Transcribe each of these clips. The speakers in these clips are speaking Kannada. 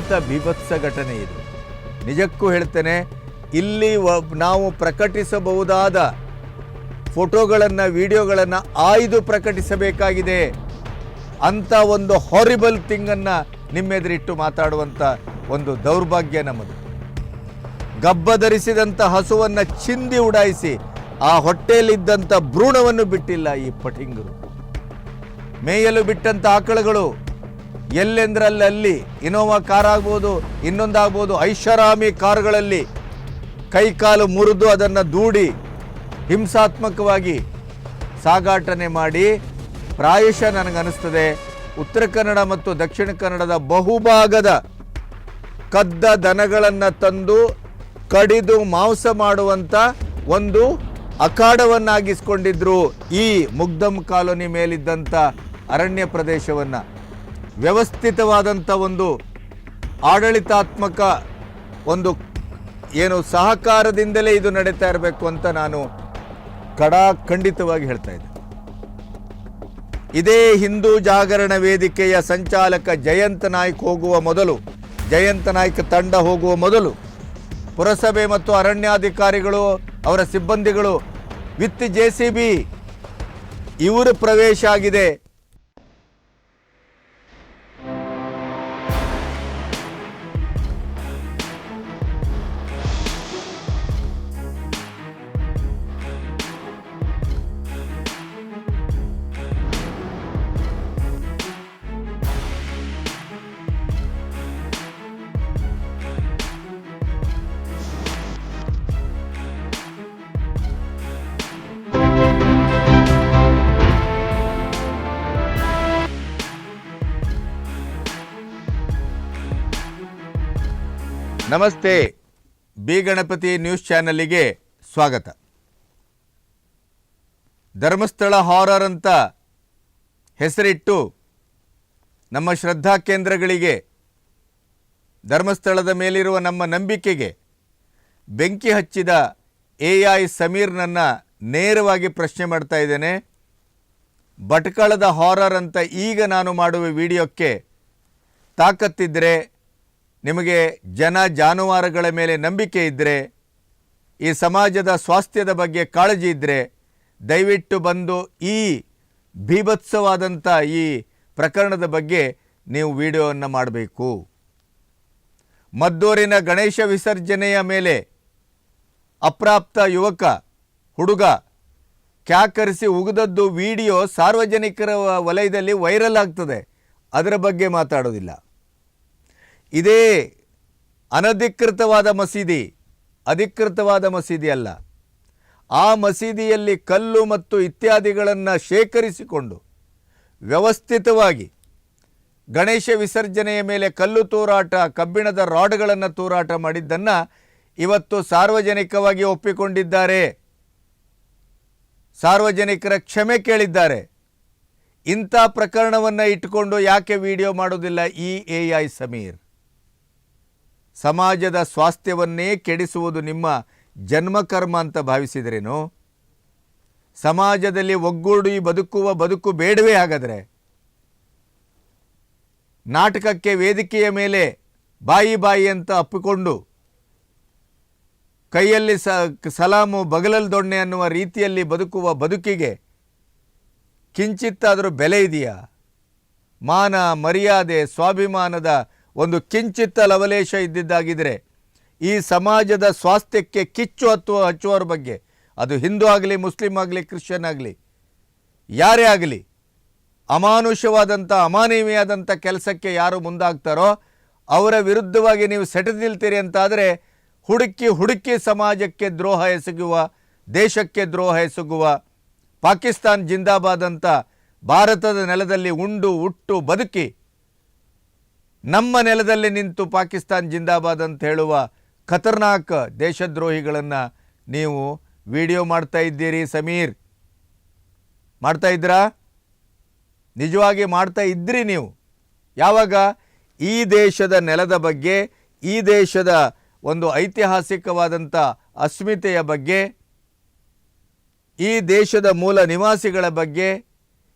ಅತ್ಯಂತ ಬೀಭತ್ಸ ಘಟನೆ ಇದು. ನಿಜಕ್ಕೂ ಹೇಳ್ತೇನೆ, ಇಲ್ಲಿ ನಾವು ಪ್ರಕಟಿಸಬಹುದಾದ ಫೋಟೋಗಳನ್ನು, ವಿಡಿಯೋಗಳನ್ನು ಆಯ್ದು ಪ್ರಕಟಿಸಬೇಕಾಗಿದೆ. ಅಂಥ ಒಂದು ಹಾರಿಬಲ್ ಥಿಂಗನ್ನು ನಿಮ್ಮೆದುರಿಟ್ಟು ಮಾತಾಡುವಂಥ ಒಂದು ದೌರ್ಭಾಗ್ಯ ನಮ್ಮದು. ಗಬ್ಬ ಧರಿಸಿದಂಥ ಹಸುವನ್ನು ಚಿಂದಿ ಉಡಾಯಿಸಿ ಆ ಹೊಟ್ಟೆಯಲ್ಲಿದ್ದಂಥ ಭ್ರೂಣವನ್ನು ಬಿಟ್ಟಿಲ್ಲ ಈ ಪಠಿಂಗರು. ಮೇಯಲು ಬಿಟ್ಟಂಥ ಆಕಳುಗಳು ಎಲ್ಲೆಂದ್ರಲ್ಲಿ, ಇನೋವಾ ಕಾರ್ ಆಗ್ಬೋದು, ಇನ್ನೊಂದಾಗ್ಬೋದು, ಐಷಾರಾಮಿ ಕಾರುಗಳಲ್ಲಿ ಕೈಕಾಲು ಮುರಿದು ಅದನ್ನು ದೂಡಿ ಹಿಂಸಾತ್ಮಕವಾಗಿ ಸಾಗಾಟನೆ ಮಾಡಿ, ಪ್ರಾಯಶಃ ನನಗನ್ನಿಸ್ತದೆ ಉತ್ತರ ಕನ್ನಡ ಮತ್ತು ದಕ್ಷಿಣ ಕನ್ನಡದ ಬಹುಭಾಗದ ಕದ್ದ ದನಗಳನ್ನು ತಂದು ಕಡಿದು ಮಾಂಸ ಮಾಡುವಂಥ ಒಂದು ಅಖಾಡವನ್ನಾಗಿಸ್ಕೊಂಡಿದ್ರು ಈ ಮುಗ್ದಮ್ ಕಾಲೋನಿ ಮೇಲಿದ್ದಂಥ ಅರಣ್ಯ ಪ್ರದೇಶವನ್ನು. ವ್ಯವಸ್ಥಿತವಾದಂಥ ಒಂದು ಆಡಳಿತಾತ್ಮಕ ಒಂದು ಸಹಕಾರದಿಂದಲೇ ಇದು ನಡೀತಾ ಇರಬೇಕು ಅಂತ ನಾನು ಖಂಡಿತವಾಗಿ ಹೇಳ್ತಾ ಇದ್ದೆ. ಇದೇ ಹಿಂದೂ ಜಾಗರಣ ವೇದಿಕೆಯ ಸಂಚಾಲಕ ಜಯಂತ್ ನಾಯ್ಕ್ ತಂಡ ಹೋಗುವ ಮೊದಲು ಪುರಸಭೆ ಮತ್ತು ಅರಣ್ಯಾಧಿಕಾರಿಗಳು, ಅವರ ಸಿಬ್ಬಂದಿಗಳು ವಿತ್ JCB ಇವರು ಪ್ರವೇಶ ಆಗಿದೆ. ನಮಸ್ತೆ, ಬಿ ಗಣಪತಿ ನ್ಯೂಸ್ ಚಾನಲ್ಗೆ ಸ್ವಾಗತ. ಧರ್ಮಸ್ಥಳ ಹಾರರ್ ಅಂತ ಹೆಸರಿಟ್ಟು ನಮ್ಮ ಶ್ರದ್ಧಾ ಕೇಂದ್ರಗಳಿಗೆ, ಧರ್ಮಸ್ಥಳದ ಮೇಲಿರುವ ನಮ್ಮ ನಂಬಿಕೆಗೆ ಬೆಂಕಿ ಹಚ್ಚಿದ AI ಸಮೀರ್ನನ್ನು ನೇರವಾಗಿ ಪ್ರಶ್ನೆ ಮಾಡ್ತಾ ಇದ್ದೇನೆ. ಭಟ್ಕಳದ ಹಾರರ್ ಅಂತ ಈಗ ನಾನು ಮಾಡುವ ವಿಡಿಯೋಕ್ಕೆ ತಾಕತ್ತಿದ್ದರೆ, ನಿಮಗೆ ಜಾನುವಾರುಗಳ ಮೇಲೆ ನಂಬಿಕೆ ಇದ್ದರೆ, ಈ ಸಮಾಜದ ಸ್ವಾಸ್ಥ್ಯದ ಬಗ್ಗೆ ಕಾಳಜಿ ಇದ್ದರೆ, ದಯವಿಟ್ಟು ಬಂದು ಈ ಬೀಭತ್ಸವಾದಂಥ ಈ ಪ್ರಕರಣದ ಬಗ್ಗೆ ನೀವು ವಿಡಿಯೋವನ್ನು ಮಾಡಬೇಕು. ಮದ್ದೂರಿನ ಗಣೇಶ ವಿಸರ್ಜನೆಯ ಮೇಲೆ ಅಪ್ರಾಪ್ತ ಹುಡುಗ ಕ್ಯಾಕರಿಸಿ ಉಗಿದದ್ದು ವಿಡಿಯೋ ಸಾರ್ವಜನಿಕರ ವಲಯದಲ್ಲಿ ವೈರಲ್ ಆಗ್ತದೆ. ಅದರ ಬಗ್ಗೆ ಮಾತಾಡೋದಿಲ್ಲ. ಇದೇ ಅನಧಿಕೃತವಾದ ಮಸೀದಿ, ಅಧಿಕೃತವಾದ ಮಸೀದಿ ಅಲ್ಲ. ಆ ಮಸೀದಿಯಲ್ಲಿ ಕಲ್ಲು ಮತ್ತು ಇತ್ಯಾದಿಗಳನ್ನು ಶೇಖರಿಸಿಕೊಂಡು ವ್ಯವಸ್ಥಿತವಾಗಿ ಗಣೇಶ ವಿಸರ್ಜನೆಯ ಮೇಲೆ ಕಲ್ಲು ತೂರಾಟ, ಕಬ್ಬಿಣದ ರಾಡ್ಗಳನ್ನು ತೂರಾಟ ಮಾಡಿದ್ದನ್ನು ಇವತ್ತು ಸಾರ್ವಜನಿಕವಾಗಿ ಒಪ್ಪಿಕೊಂಡಿದ್ದಾರೆ. ಸಾರ್ವಜನಿಕರ ಕ್ಷಮೆ ಕೇಳಿದ್ದಾರೆ. ಇಂಥ ಪ್ರಕರಣವನ್ನು ಇಟ್ಟುಕೊಂಡು ಯಾಕೆ ವಿಡಿಯೋ ಮಾಡೋದಿಲ್ಲ ಈ AI ಸಮೀರ್? ಸಮಾಜದ ಸ್ವಾಸ್ಥ್ಯವನ್ನೇ ಕೆಡಿಸುವುದು ನಿಮ್ಮ ಜನ್ಮಕರ್ಮ ಅಂತ ಭಾವಿಸಿದ್ರೇನು? ಸಮಾಜದಲ್ಲಿ ಒಗ್ಗೂಡಿ ಬದುಕುವ ಬದುಕು ಬೇಡವೇ? ಹಾಗಾದರೆ ನಾಟಕಕ್ಕೆ ವೇದಿಕೆಯ ಮೇಲೆ ಬಾಯಿ ಅಂತ ಅಪ್ಪಿಕೊಂಡು ಕೈಯಲ್ಲಿ ಸಲಾಮು ಬಗಲಲ್ಲಿ ದೊಣ್ಣೆ ಅನ್ನುವ ರೀತಿಯಲ್ಲಿ ಬದುಕುವ ಬದುಕಿಗೆ ಕಿಂಚಿತ್ತಾದರೂ ಬೆಲೆ ಇದೆಯಾ? ಮಾನ, ಮರ್ಯಾದೆ, ಸ್ವಾಭಿಮಾನದ ಒಂದು ಕಿಂಚಿತ್ತ ಲವಲೇಶ ಇದ್ದಿದ್ದಾಗಿದ್ದರೆ ಈ ಸಮಾಜದ ಸ್ವಾಸ್ಥ್ಯಕ್ಕೆ ಕಿಚ್ಚು ಹಚ್ಚುವರ ಬಗ್ಗೆ, ಅದು ಹಿಂದೂ ಆಗಲಿ, ಮುಸ್ಲಿಂ ಆಗಲಿ, ಕ್ರಿಶ್ಚಿಯನ್ ಆಗಲಿ, ಯಾರೇ ಆಗಲಿ, ಅಮಾನುಷವಾದಂಥ ಅಮಾನವೀಯವಾದಂಥ ಕೆಲಸಕ್ಕೆ ಯಾರು ಮುಂದಾಗ್ತಾರೋ ಅವರ ವಿರುದ್ಧವಾಗಿ ನೀವು ಸೆಟೆದಿಲ್ತೀರಿ ಅಂತಾದರೆ ಹುಡುಕಿ ಸಮಾಜಕ್ಕೆ ದ್ರೋಹ ಎಸಗುವ, ದೇಶಕ್ಕೆ ದ್ರೋಹ ಎಸಗುವ, ಪಾಕಿಸ್ತಾನ್ ಜಿಂದಾಬಾದ್ ಅಂತ ಭಾರತದ ನೆಲದಲ್ಲಿ ಉಂಡು ಹುಟ್ಟು ಬದುಕಿ ನಮ್ಮ ನೆಲದಲ್ಲಿ ನಿಂತು ಪಾಕಿಸ್ತಾನ್ ಜಿಂದಾಬಾದ್ ಅಂತ ಹೇಳುವ ಖತರ್ನಾಕ್ ದೇಶದ್ರೋಹಿಗಳನ್ನು ನೀವು ವಿಡಿಯೋ ಮಾಡ್ತಾ ಇದ್ದೀರಿ. ಸಮೀರ್, ಮಾಡ್ತಾ ಇದ್ರಾ? ನಿಜವಾಗಿ ಮಾಡ್ತಾ ಇದ್ರಿ ನೀವು? ಯಾವಾಗ? ಈ ದೇಶದ ನೆಲದ ಬಗ್ಗೆ, ಈ ದೇಶದ ಒಂದು ಐತಿಹಾಸಿಕವಾದಂಥ ಅಸ್ಮಿತೆಯ ಬಗ್ಗೆ, ಈ ದೇಶದ ಮೂಲ ನಿವಾಸಿಗಳ ಬಗ್ಗೆ,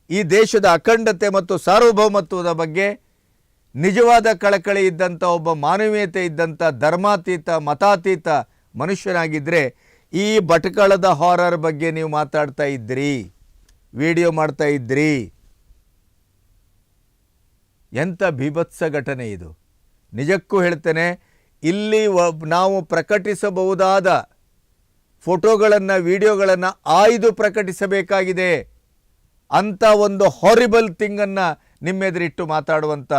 ಈ ದೇಶದ ಅಖಂಡತೆ ಮತ್ತು ಸಾರ್ವಭೌಮತ್ವದ ಬಗ್ಗೆ ನಿಜವಾದ ಕಳಕಳಿ ಇದ್ದಂಥ ಒಬ್ಬ ಮಾನವೀಯತೆ ಇದ್ದಂಥ ಧರ್ಮಾತೀತ ಮತಾತೀತ ಮನುಷ್ಯನಾಗಿದ್ದರೆ ಈ ಭಟ್ಕಳದ ಹಾರರ್ ಬಗ್ಗೆ ನೀವು ಮಾತಾಡ್ತಾ ಇದ್ರಿ, ವಿಡಿಯೋ ಮಾಡ್ತಾ ಇದ್ರಿ. ಎಂಥ ಬೀಭತ್ಸ ಘಟನೆ ಇದು. ನಿಜಕ್ಕೂ ಹೇಳ್ತೇನೆ, ಇಲ್ಲಿ ನಾವು ಪ್ರಕಟಿಸಬಹುದಾದ ಫೋಟೋಗಳನ್ನು ವಿಡಿಯೋಗಳನ್ನು ಆಯ್ದು ಪ್ರಕಟಿಸಬೇಕಾಗಿದೆ. ಅಂಥ ಒಂದು ಹಾರಿಬಲ್ ಥಿಂಗನ್ನು ನಿಮ್ಮೆದುರಿಟ್ಟು ಮಾತಾಡುವಂಥ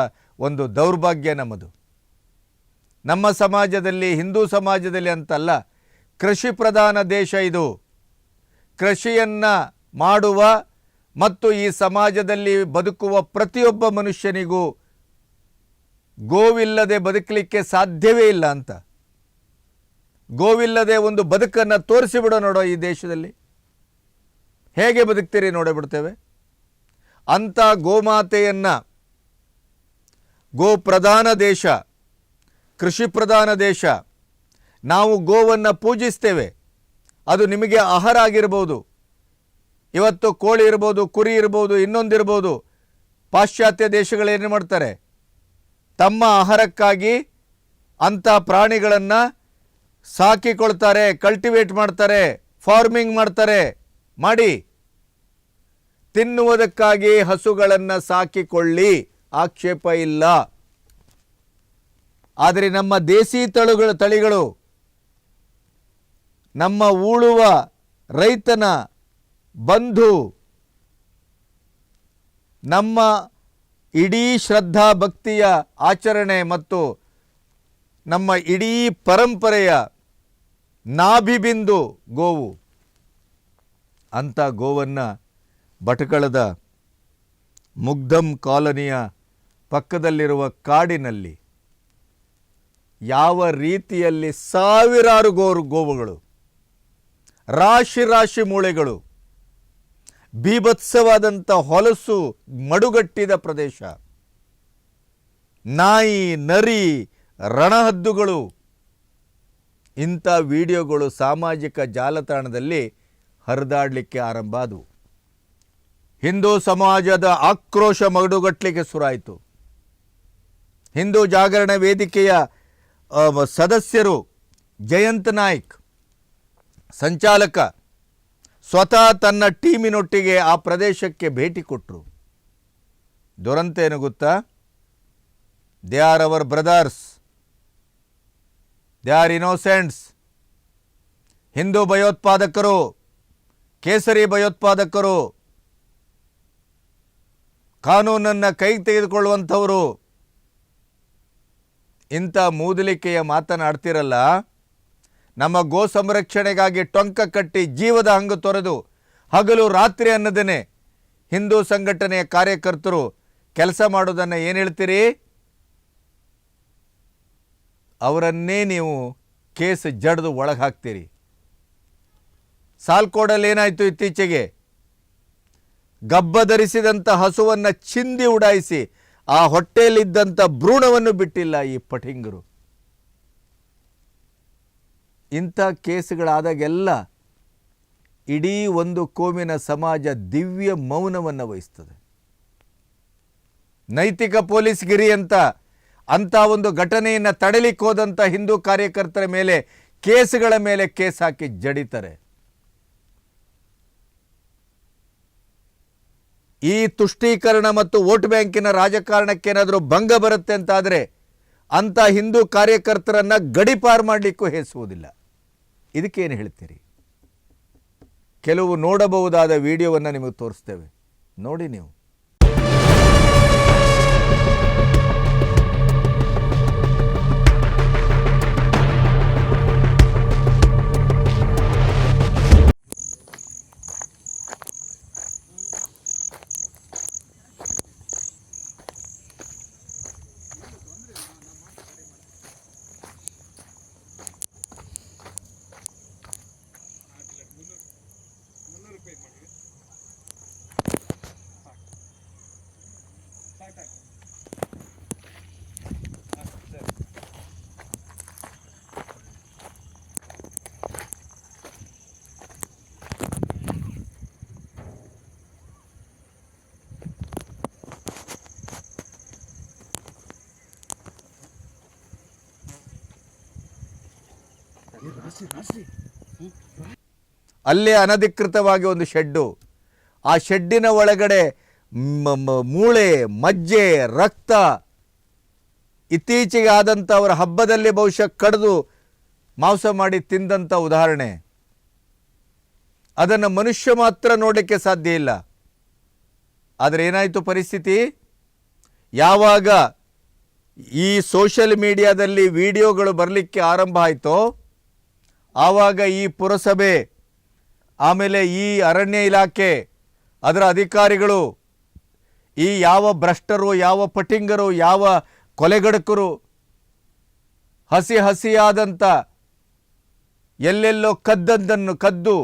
ಒಂದು ದೌರ್ಭಾಗ್ಯ ನಮ್ಮದು. ನಮ್ಮ ಸಮಾಜದಲ್ಲಿ, ಹಿಂದೂ ಸಮಾಜದಲ್ಲಿ ಅಂತಲ್ಲ, ಕೃಷಿ ಪ್ರಧಾನ ದೇಶ ಇದು. ಕೃಷಿಯನ್ನು ಮಾಡುವ ಮತ್ತು ಈ ಸಮಾಜದಲ್ಲಿ ಬದುಕುವ ಪ್ರತಿಯೊಬ್ಬ ಮನುಷ್ಯನಿಗೂ ಗೋವಿಲ್ಲದೆ ಬದುಕಲಿಕ್ಕೆ ಸಾಧ್ಯವೇ ಇಲ್ಲ ಅಂತ. ಗೋವಿಲ್ಲದೆ ಒಂದು ಬದುಕನ್ನು ತೋರಿಸಿಬಿಡೋ ನೋಡೋ ಈ ದೇಶದಲ್ಲಿ. ಹೇಗೆ ಬದುಕ್ತೀರಿ ನೋಡಿಬಿಡ್ತೇವೆ. ಅಂಥ ಗೋಮಾತೆಯನ್ನು, ಗೋ ಪ್ರಧಾನ ದೇಶ, ಕೃಷಿ ಪ್ರಧಾನ ದೇಶ, ನಾವು ಗೋವನ್ನು ಪೂಜಿಸ್ತೇವೆ. ಅದು ನಿಮಗೆ ಆಹಾರ ಆಗಿರ್ಬೋದು. ಇವತ್ತು ಕೋಳಿ ಇರ್ಬೋದು, ಕುರಿ ಇರ್ಬೋದು, ಇನ್ನೊಂದಿರ್ಬೋದು. ಪಾಶ್ಚಾತ್ಯ ದೇಶಗಳೇನು ಮಾಡ್ತಾರೆ, ತಮ್ಮ ಆಹಾರಕ್ಕಾಗಿ ಅಂಥ ಪ್ರಾಣಿಗಳನ್ನು ಸಾಕಿಕೊಳ್ತಾರೆ, ಕಲ್ಟಿವೇಟ್ ಮಾಡ್ತಾರೆ, ಫಾರ್ಮಿಂಗ್ ಮಾಡ್ತಾರೆ. ಮಾಡಿ, ತಿನ್ನುವುದಕ್ಕಾಗಿ ಹಸುಗಳನ್ನು ಸಾಕಿಕೊಳ್ಳಿ, ಆಕ್ಷೇಪ ಇಲ್ಲ. ಆದರೆ ನಮ್ಮ ದೇಸಿ ತಳಿಗಳು, ನಮ್ಮ ಉಳುವ ರೈತನ ಬಂಧು, ನಮ್ಮ ಇಡೀ ಶ್ರದ್ಧಾ ಭಕ್ತಿಯ ಆಚರಣೆ ಮತ್ತು ನಮ್ಮ ಇಡೀ ಪರಂಪರೆಯ ನಾಭಿಬಿಂದು ಗೋವು. ಅಂಥ ಗೋವನ್ನು ಭಟ್ಕಳದ ಮುಗ್ಧಂ ಕಾಲನಿಯ ಪಕ್ಕದಲ್ಲಿರುವ ಕಾಡಿನಲ್ಲಿ ಯಾವ ರೀತಿಯಲ್ಲಿ ಸಾವಿರಾರು ಗೋವುಗಳು, ರಾಶಿ ರಾಶಿ ಮೂಳೆಗಳು, ಬೀಭತ್ಸವಾದಂಥ ಹೊಲಸು ಮಡುಗಟ್ಟಿದ ಪ್ರದೇಶ, ನಾಯಿ ನರಿ ರಣಹದ್ದುಗಳು, ಇಂಥ ವಿಡಿಯೋಗಳು ಸಾಮಾಜಿಕ ಜಾಲತಾಣದಲ್ಲಿ ಹರಿದಾಡಲಿಕ್ಕೆ ಆರಂಭ ಆದವು. ಹಿಂದೂ ಸಮಾಜದ ಆಕ್ರೋಶ ಮಡುಗಟ್ಟಲಿಕ್ಕೆ ಶುರುವಾಯಿತು. ಹಿಂದೂ ಜಾಗರಣ ವೇದಿಕೆಯ ಸದಸ್ಯರು, ಜಯಂತ್ ನಾಯ್ಕ್ ಸಂಚಾಲಕ, ಸ್ವತಃ ತನ್ನ ಟೀಮಿನೊಟ್ಟಿಗೆ ಆ ಪ್ರದೇಶಕ್ಕೆ ಭೇಟಿ ಕೊಟ್ಟರು. ದುರಂತ ಏನು ಗೊತ್ತಾ? They are our brothers, they are innocents. Hindu ಭಯೋತ್ಪಾದಕರು, ಕೇಸರಿ ಭಯೋತ್ಪಾದಕರು, ಕಾನೂನನ್ನು ಕೈಗೆ ತೆಗೆದುಕೊಳ್ಳುವಂಥವರು. ಇಂಥ ಮೂದಲಿಕೆಯ ಮಾತನಾಡ್ತಿರಲ್ಲ. ನಮ್ಮ ಗೋ ಸಂರಕ್ಷಣೆಗಾಗಿ ಟೊಂಕ ಕಟ್ಟಿ ಜೀವದ ಹಂಗು ತೊರೆದು ಹಗಲು ರಾತ್ರಿ ಅನ್ನದೇನೆ ಹಿಂದೂ ಸಂಘಟನೆಯ ಕಾರ್ಯಕರ್ತರು ಕೆಲಸ ಮಾಡೋದನ್ನು ಏನು ಹೇಳ್ತೀರಿ? ಅವರನ್ನೇ ನೀವು ಕೇಸ್ ಜಡ್ದು ಒಳಗೆ ಹಾಕ್ತೀರಿ. ಸಾಲ್ಕೋಡಲ್ಲಿ ಏನಾಯಿತು ಇತ್ತೀಚೆಗೆ? ಗಬ್ಬ ಧರಿಸಿದಂಥ ಹಸುವನ್ನು ಚಿಂದಿ ಉಡಾಯಿಸಿ ಆ ಹೊಟ್ಟೆಯಲ್ಲಿದ್ದಂಥ ಭ್ರೂಣವನ್ನು ಬಿಟ್ಟಿಲ್ಲ ಈ ಪಠಿಂಗರು. ಇಂಥ ಕೇಸುಗಳಾದಾಗೆಲ್ಲ ಇಡೀ ಒಂದು ಕೋಮಿನ ಸಮಾಜ ದಿವ್ಯ ಮೌನವನ್ನು ವಹಿಸ್ತದೆ. ನೈತಿಕ ಪೊಲೀಸ್ಗಿರಿ ಅಂತ ಒಂದು ಘಟನೆಯನ್ನು ತಡೆಲಿಕ್ಕೆ ಹೋದಂಥ ಹಿಂದೂ ಕಾರ್ಯಕರ್ತರ ಮೇಲೆ ಕೇಸುಗಳ ಮೇಲೆ ಕೇಸ್ ಹಾಕಿ ಜಡಿತಾರೆ. ಈ ತುಷ್ಟೀಕರಣ ಮತ್ತು ವೋಟ್ ಬ್ಯಾಂಕಿನ ರಾಜಕಾರಣಕ್ಕೇನಾದರೂ ಭಂಗ ಬರುತ್ತೆ ಅಂತಾದರೆ ಅಂಥ ಹಿಂದೂ ಕಾರ್ಯಕರ್ತರನ್ನು ಗಡಿಪಾರು ಮಾಡಲಿಕ್ಕೂ ಹೇಸುವುದಿಲ್ಲ. ಇದಕ್ಕೇನು ಹೇಳ್ತೀರಿ? ಕೆಲವು ನೋಡಬಹುದಾದ ವಿಡಿಯೋವನ್ನು ನಿಮಗೆ ತೋರಿಸ್ತೇವೆ, ನೋಡಿ ನೀವು. ಅಲ್ಲೇ ಅನಧಿಕೃತವಾಗಿ ಒಂದು ಶೆಡ್ಡು, ಆ ಶೆಡ್ಡಿನ ಒಳಗಡೆ ಮೂಳೆ, ಮಜ್ಜೆ, ರಕ್ತ, ಇತ್ತೀಚೆಗೆ ಆದಂಥ ಅವರ ಹಬ್ಬದಲ್ಲಿ ಬಹುಶಃ ಕಡಿದು ಮಾಂಸ ಮಾಡಿ ತಿಂದಂಥ ಉದಾಹರಣೆ. ಅದನ್ನು ಮನುಷ್ಯ ಮಾತ್ರ ನೋಡಲಿಕ್ಕೆ ಸಾಧ್ಯ ಇಲ್ಲ. ಆದರೆ ಏನಾಯಿತು ಪರಿಸ್ಥಿತಿ? ಯಾವಾಗ ಈ ಸೋಷಿಯಲ್ ಮೀಡಿಯಾದಲ್ಲಿ ವಿಡಿಯೋಗಳು ಬರಲಿಕ್ಕೆ ಆರಂಭ ಆಯಿತೋ ಆವಾಗ ಈ ಪುರಸಭೆ, ಆಮೇಲೆ ಈ ಅರಣ್ಯ ಇಲಾಖೆ, ಅದರ ಅಧಿಕಾರಿಗಳು, ಈ ಯಾವ ಭ್ರಷ್ಟರು, ಯಾವ ಪಟಿಂಗರು, ಯಾವ ಕೊಲೆಗಡಕರು, ಹಸಿಯಾದಂಥ ಎಲ್ಲೆಲ್ಲೋ ಕದ್ದದ್ದನ್ನು ಕದ್ದು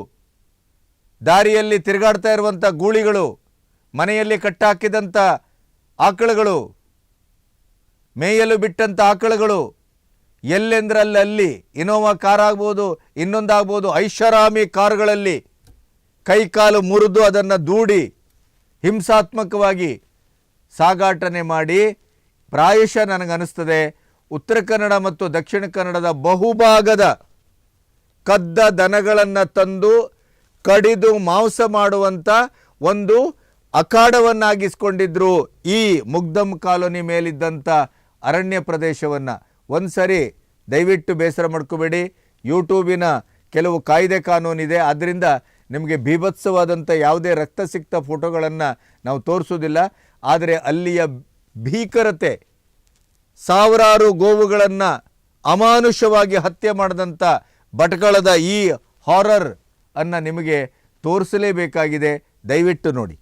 ದಾರಿಯಲ್ಲಿ ತಿರುಗಾಡ್ತಾ ಇರುವಂಥ ಗೂಳಿಗಳು, ಮನೆಯಲ್ಲಿ ಕಟ್ಟಾಕಿದಂಥ ಆಕಳುಗಳು, ಮೇಯಲು ಬಿಟ್ಟಂಥ ಆಕಳುಗಳು, ಎಲ್ಲೆಂದ್ರಲ್ಲಿ ಇನೋವಾ ಕಾರ್ ಆಗ್ಬೋದು, ಇನ್ನೊಂದಾಗ್ಬೋದು, ಐಷಾರಾಮಿ ಕಾರುಗಳಲ್ಲಿ ಕೈಕಾಲು ಮುರಿದು ಅದನ್ನು ದೂಡಿ ಹಿಂಸಾತ್ಮಕವಾಗಿ ಸಾಗಾಟನೆ ಮಾಡಿ, ಪ್ರಾಯಶಃ ನನಗನ್ನಿಸ್ತದೆ ಉತ್ತರ ಕನ್ನಡ ಮತ್ತು ದಕ್ಷಿಣ ಕನ್ನಡದ ಬಹುಭಾಗದ ಕದ್ದ ದನಗಳನ್ನು ತಂದು ಕಡಿದು ಮಾಂಸ ಮಾಡುವಂಥ ಒಂದು ಅಖಾಡವನ್ನಾಗಿಸ್ಕೊಂಡಿದ್ರು ಈ ಮುಗ್ದಮ್ ಕಾಲೋನಿ ಮೇಲಿದ್ದಂಥ ಅರಣ್ಯ ಪ್ರದೇಶವನ್ನು. ಒಂದು ಸರಿ ದಯವಿಟ್ಟು ಬೇಸರ ಮಾಡ್ಕೋಬೇಡಿ, ಯೂಟ್ಯೂಬಿನ ಕೆಲವು ಕಾಯ್ದೆ ಕಾನೂನಿದೆ, ಆದ್ದರಿಂದ ನಿಮಗೆ ಬೀಭತ್ಸವಾದಂಥ ಯಾವುದೇ ರಕ್ತಸಿಕ್ತ ಫೋಟೋಗಳನ್ನು ನಾವು ತೋರಿಸೋದಿಲ್ಲ. ಆದರೆ ಅಲ್ಲಿಯ ಭೀಕರತೆ, ಸಾವಿರಾರು ಗೋವುಗಳನ್ನು ಅಮಾನುಷವಾಗಿ ಹತ್ಯೆ ಮಾಡಿದಂಥ ಭಟ್ಕಳದ ಈ ಹಾರರ್ ಅನ್ನು ನಿಮಗೆ ತೋರಿಸಲೇಬೇಕಾಗಿದೆ. ದಯವಿಟ್ಟು ನೋಡಿ.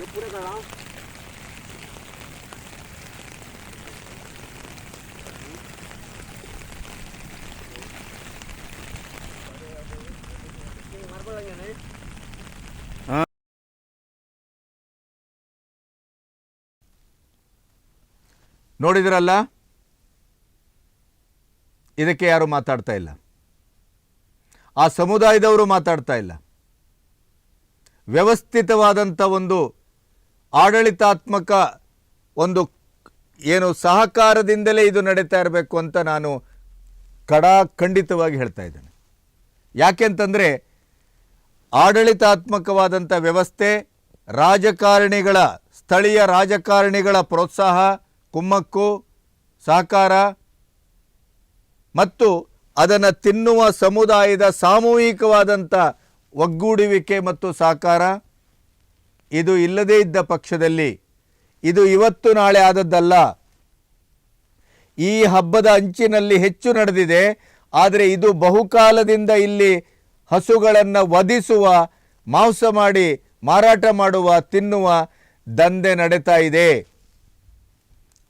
पूरे कर रहा हूँ। ನೋಡಿದ್ರಲ್ಲ, ಇದಕ್ಕೆ ಯಾರು ಮಾತಾಡ್ತಾ ಇಲ್ಲ, ಆ ಸಮುದಾಯದವರು ಮಾತಾಡ್ತಾ ಇಲ್ಲ. ವ್ಯವಸ್ಥಿತವಾದಂಥ ಒಂದು ಆಡಳಿತಾತ್ಮಕ ಒಂದು ಏನು ಸಹಕಾರದಿಂದಲೇ ಇದು ನಡೀತಾ ಇರಬೇಕು ಅಂತ ನಾನು ಖಂಡಿತವಾಗಿ ಹೇಳ್ತಾ ಇದ್ದೇನೆ. ಯಾಕೆಂತಂದರೆ ಆಡಳಿತಾತ್ಮಕವಾದಂಥ ವ್ಯವಸ್ಥೆ, ರಾಜಕಾರಣಿಗಳ, ಸ್ಥಳೀಯ ರಾಜಕಾರಣಿಗಳ ಪ್ರೋತ್ಸಾಹ, ಕುಮ್ಮಕ್ಕು, ಸಹಕಾರ ಮತ್ತು ಅದನ್ನು ತಿನ್ನುವ ಸಮುದಾಯದ ಸಾಮೂಹಿಕವಾದಂಥ ಒಗ್ಗೂಡುವಿಕೆ ಮತ್ತು ಸಹಕಾರ, ಇದು ಇಲ್ಲದೇ ಇದ್ದ ಪಕ್ಷದಲ್ಲಿ ಇದು ಇವತ್ತು ನಾಳೆ ಆದದ್ದಲ್ಲ. ಈ ಹಬ್ಬದ ಅಂಚಿನಲ್ಲಿ ಹೆಚ್ಚು ನಡೆದಿದೆ, ಆದರೆ ಇದು ಬಹುಕಾಲದಿಂದ ಇಲ್ಲಿ ಹಸುಗಳನ್ನು ವಧಿಸುವ ಮಾಂಸ ಮಾಡಿ ಮಾರಾಟ ಮಾಡುವ ತಿನ್ನುವ ದಂಧೆ ನಡೀತಾ ಇದೆ.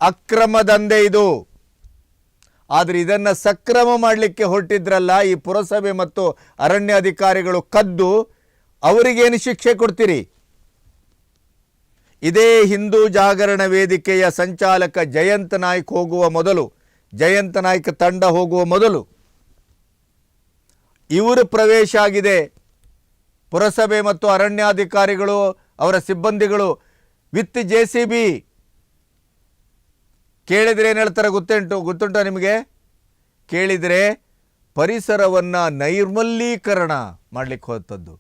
ಅಕ್ರಮ ದಂಧೆ ಇದು. ಆದರೆ ಇದನ್ನು ಸಕ್ರಮ ಮಾಡಲಿಕ್ಕೆ ಹೊರಟಿದ್ರಲ್ಲ ಈ ಪುರಸಭೆ ಮತ್ತು ಅರಣ್ಯಾಧಿಕಾರಿಗಳು ಕದ್ದು, ಅವರಿಗೇನು ಶಿಕ್ಷೆ ಕೊಡ್ತೀರಿ? ಇದೇ ಹಿಂದೂ ಜಾಗರಣ ವೇದಿಕೆಯ ಸಂಚಾಲಕ ಜಯಂತ್ ನಾಯ್ಕ್ ಹೋಗುವ ಮೊದಲು, ಜಯಂತ್ ನಾಯ್ಕ್ ತಂಡ ಹೋಗುವ ಮೊದಲು ಇವರು ಪ್ರವೇಶ ಆಗಿದೆ. ಪುರಸಭೆ ಮತ್ತು ಅರಣ್ಯಾಧಿಕಾರಿಗಳು ಅವರ ಸಿಬ್ಬಂದಿಗಳು ವಿತ್ JCB. ಕೇಳಿದರೆ ಏನು ಹೇಳ್ತಾರೆ ಗೊತ್ತುಂಟ ನಿಮಗೆ? ಕೇಳಿದರೆ ಪರಿಸರವನ್ನು ನೈರ್ಮಲೀಕರಣ ಮಾಡಲಿಕ್ಕೆ ಹೋದದ್ದು,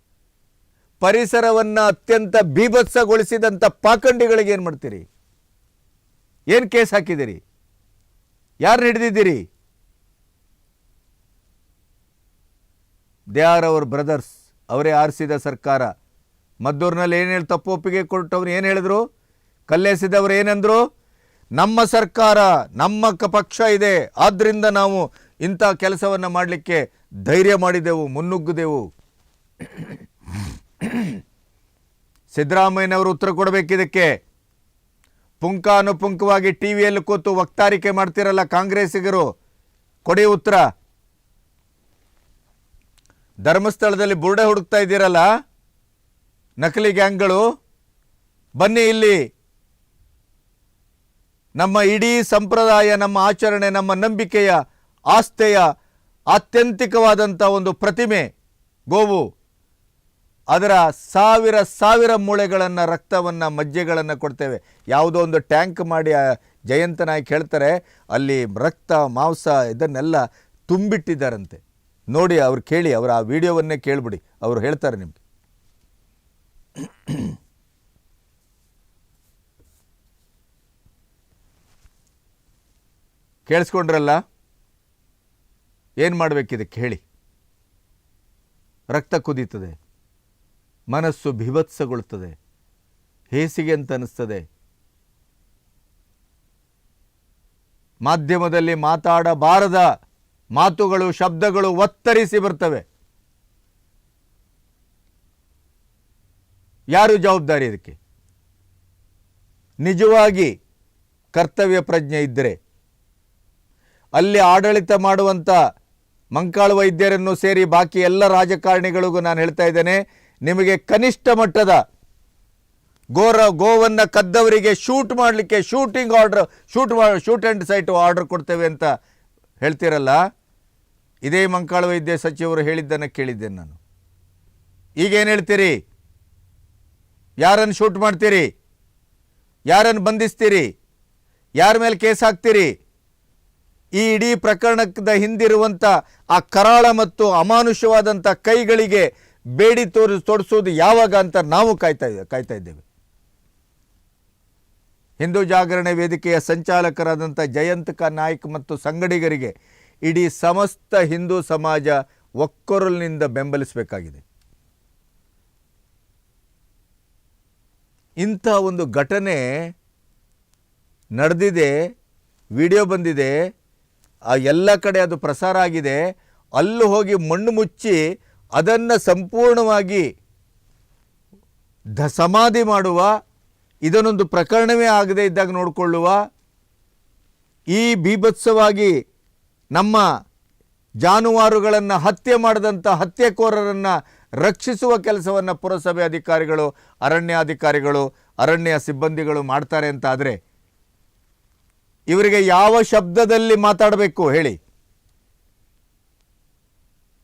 ಪರಿಸರವನ್ನು ಅತ್ಯಂತ ಬೀಭತ್ಸಗೊಳಿಸಿದಂಥ ಪಾಖಂಡಿಗಳಿಗೆ ಏನು ಮಾಡ್ತೀರಿ? ಏನು ಕೇಸ್ ಹಾಕಿದ್ದೀರಿ? ಯಾರು ಹಿಡಿದಿದ್ದೀರಿ? They are our brothers. ಅವರೇ ಆರಿಸಿದ ಸರ್ಕಾರ. ಮದ್ದೂರಿನಲ್ಲಿ ಏನು ಹೇಳಿ ತಪ್ಪು ಒಪ್ಪಿಗೆ ಕೊಟ್ಟವ್ರು ಏನು ಹೇಳಿದ್ರು? ಕಲ್ಲೆಸಿದವರು ಏನಂದ್ರು? ನಮ್ಮ ಸರ್ಕಾರ, ನಮ್ಮ ಪಕ್ಷ ಇದೆ, ಆದ್ದರಿಂದ ನಾವು ಇಂಥ ಕೆಲಸವನ್ನು ಮಾಡಲಿಕ್ಕೆ ಧೈರ್ಯ ಮಾಡಿದೆವು, ಮುನ್ನುಗ್ಗಿದೆವು. ಸಿದ್ದರಾಮಯ್ಯನವರು ಉತ್ತರ ಕೊಡಬೇಕಿದಕ್ಕೆ. ಪುಂಖಾನುಪುಂಖವಾಗಿ ಟಿವಿಯಲ್ಲಿ ಕೂತು ವಕ್ತಾರಿಕೆ ಮಾಡ್ತಿರಲ್ಲ ಕಾಂಗ್ರೆಸ್ಸಿಗರು, ಕೊಡಿ ಉತ್ತರ. ಧರ್ಮಸ್ಥಳದಲ್ಲಿ ಬುರುಡೆ ಹುಡುಕ್ತಾ ಇದ್ದೀರಲ್ಲ ನಕಲಿ ಗ್ಯಾಂಗ್ಗಳು, ಬನ್ನಿ ಇಲ್ಲಿ. ನಮ್ಮ ಇಡೀ ಸಂಪ್ರದಾಯ, ನಮ್ಮ ಆಚರಣೆ, ನಮ್ಮ ನಂಬಿಕೆಯ ಆಸ್ಥೆಯ ಆತ್ಯಂತಿಕವಾದಂಥ ಒಂದು ಪ್ರತಿಮೆ ಗೋವು, ಅದರ ಸಾವಿರ ಸಾವಿರ ಮೂಳೆಗಳನ್ನು, ರಕ್ತವನ್ನು, ಮಜ್ಜೆಗಳನ್ನು ಕೊಡ್ತೇವೆ. ಯಾವುದೋ ಒಂದು ಟ್ಯಾಂಕ್ ಮಾಡಿ ಜಯಂತ ನಾಯ್ಕ್ ಹೇಳ್ತಾರೆ ಅಲ್ಲಿ ರಕ್ತ ಮಾಂಸ ಇದನ್ನೆಲ್ಲ ತುಂಬಿಟ್ಟಿದ್ದಾರಂತೆ. ನೋಡಿ, ಅವ್ರು ಕೇಳಿ, ಅವರು ಆ ವಿಡಿಯೋವನ್ನೇ ಕೇಳಿಬಿಡಿ, ಅವರು ಹೇಳ್ತಾರೆ ನಿಮಗೆ. ಕೇಳಿಸ್ಕೊಂಡ್ರಲ್ಲ? ಏನು ಮಾಡಬೇಕಿದಕ್ಕೆ ಹೇಳಿ? ರಕ್ತ ಕುದೀತದೆ, ಮನಸ್ಸು ಭೀಭತ್ಸಗೊಳ್ತದೆ, ಹೇಸಿಗೆ ಅಂತ ಅನಿಸ್ತದೆ. ಮಾಧ್ಯಮದಲ್ಲಿ ಮಾತಾಡಬಾರದ ಮಾತುಗಳು, ಶಬ್ದಗಳು ಒತ್ತರಿಸಿ ಬರ್ತವೆ. ಯಾರು ಜವಾಬ್ದಾರಿ ಇದಕ್ಕೆ? ನಿಜವಾಗಿ ಕರ್ತವ್ಯ ಪ್ರಜ್ಞೆ ಇದ್ದರೆ ಅಲ್ಲಿ ಆಡಳಿತ ಮಾಡುವಂಥ ಮಂಕಾಳು ವೈದ್ಯರನ್ನು ಸೇರಿ ಬಾಕಿ ಎಲ್ಲ ರಾಜಕಾರಣಿಗಳಿಗೂ ನಾನು ಹೇಳ್ತಾ ಇದ್ದೇನೆ, ನಿಮಗೆ ಕನಿಷ್ಠ ಮಟ್ಟದ ಗೋವನ್ನು ಕದ್ದವರಿಗೆ ಶೂಟ್ ಮಾಡಲಿಕ್ಕೆ shooting order, shoot and site order ಕೊಡ್ತೇವೆ ಅಂತ ಹೇಳ್ತಿರಲ್ಲ, ಇದೇ ಮಂಕಾಳು ವೈದ್ಯ ಸಚಿವರು ಹೇಳಿದ್ದನ್ನು ಕೇಳಿದ್ದೇನೆ ನಾನು. ಈಗೇನು ಹೇಳ್ತೀರಿ? ಯಾರನ್ನು ಶೂಟ್ ಮಾಡ್ತೀರಿ? ಯಾರನ್ನು ಬಂಧಿಸ್ತೀರಿ? ಯಾರ ಮೇಲೆ ಕೇಸ್ ಹಾಕ್ತೀರಿ? ಈ ಇಡೀ ಪ್ರಕರಣದ ಹಿಂದಿರುವಂಥ ಆ ಕರಾಳ ಮತ್ತು ಅಮಾನುಷವಾದಂಥ ಕೈಗಳಿಗೆ ಬೇಡಿ ತೋರಿಸೋದು ಯಾವಾಗ ಅಂತ ನಾವು ಕಾಯ್ತಾ ಇದ್ದೇವೆ. ಹಿಂದೂ ಜಾಗರಣೆ ವೇದಿಕೆಯ ಸಂಚಾಲಕರಾದಂಥ ಜಯಂತ್ ನಾಯ್ಕ್ ಮತ್ತು ಸಂಗಡಿಗರಿಗೆ ಇಡೀ ಸಮಸ್ತ ಹಿಂದೂ ಸಮಾಜ ಒಕ್ಕೊರಲಿನಿಂದ ಬೆಂಬಲಿಸಬೇಕಾಗಿದೆ. ಇಂಥ ಒಂದು ಘಟನೆ ನಡೆದಿದೆ, ವಿಡಿಯೋ ಬಂದಿದೆ, ಆ ಎಲ್ಲ ಕಡೆ ಅದು ಪ್ರಸಾರ ಆಗಿದೆ. ಅಲ್ಲೂ ಹೋಗಿ ಮಣ್ಣು ಮುಚ್ಚಿ ಅದನ್ನು ಸಂಪೂರ್ಣವಾಗಿ ಸಮಾಧಿ ಮಾಡುವ, ಇದನ್ನೊಂದು ಪ್ರಕರಣವೇ ಆಗದೆ ಇದ್ದಾಗ ನೋಡಿಕೊಳ್ಳುವ, ಈ ಬೀಭತ್ಸವಾಗಿ ನಮ್ಮ ಜಾನುವಾರುಗಳನ್ನು ಹತ್ಯೆ ಮಾಡಿದಂಥ ಹತ್ಯೆಕೋರರನ್ನು ರಕ್ಷಿಸುವ ಕೆಲಸವನ್ನು ಪುರಸಭೆ ಅಧಿಕಾರಿಗಳು, ಅರಣ್ಯಾಧಿಕಾರಿಗಳು, ಅರಣ್ಯ ಸಿಬ್ಬಂದಿಗಳು ಮಾಡ್ತಾರೆ ಅಂತ ಆದರೆ ಇವರಿಗೆ ಯಾವ ಶಬ್ದದಲ್ಲಿ ಮಾತಾಡಬೇಕು ಹೇಳಿ?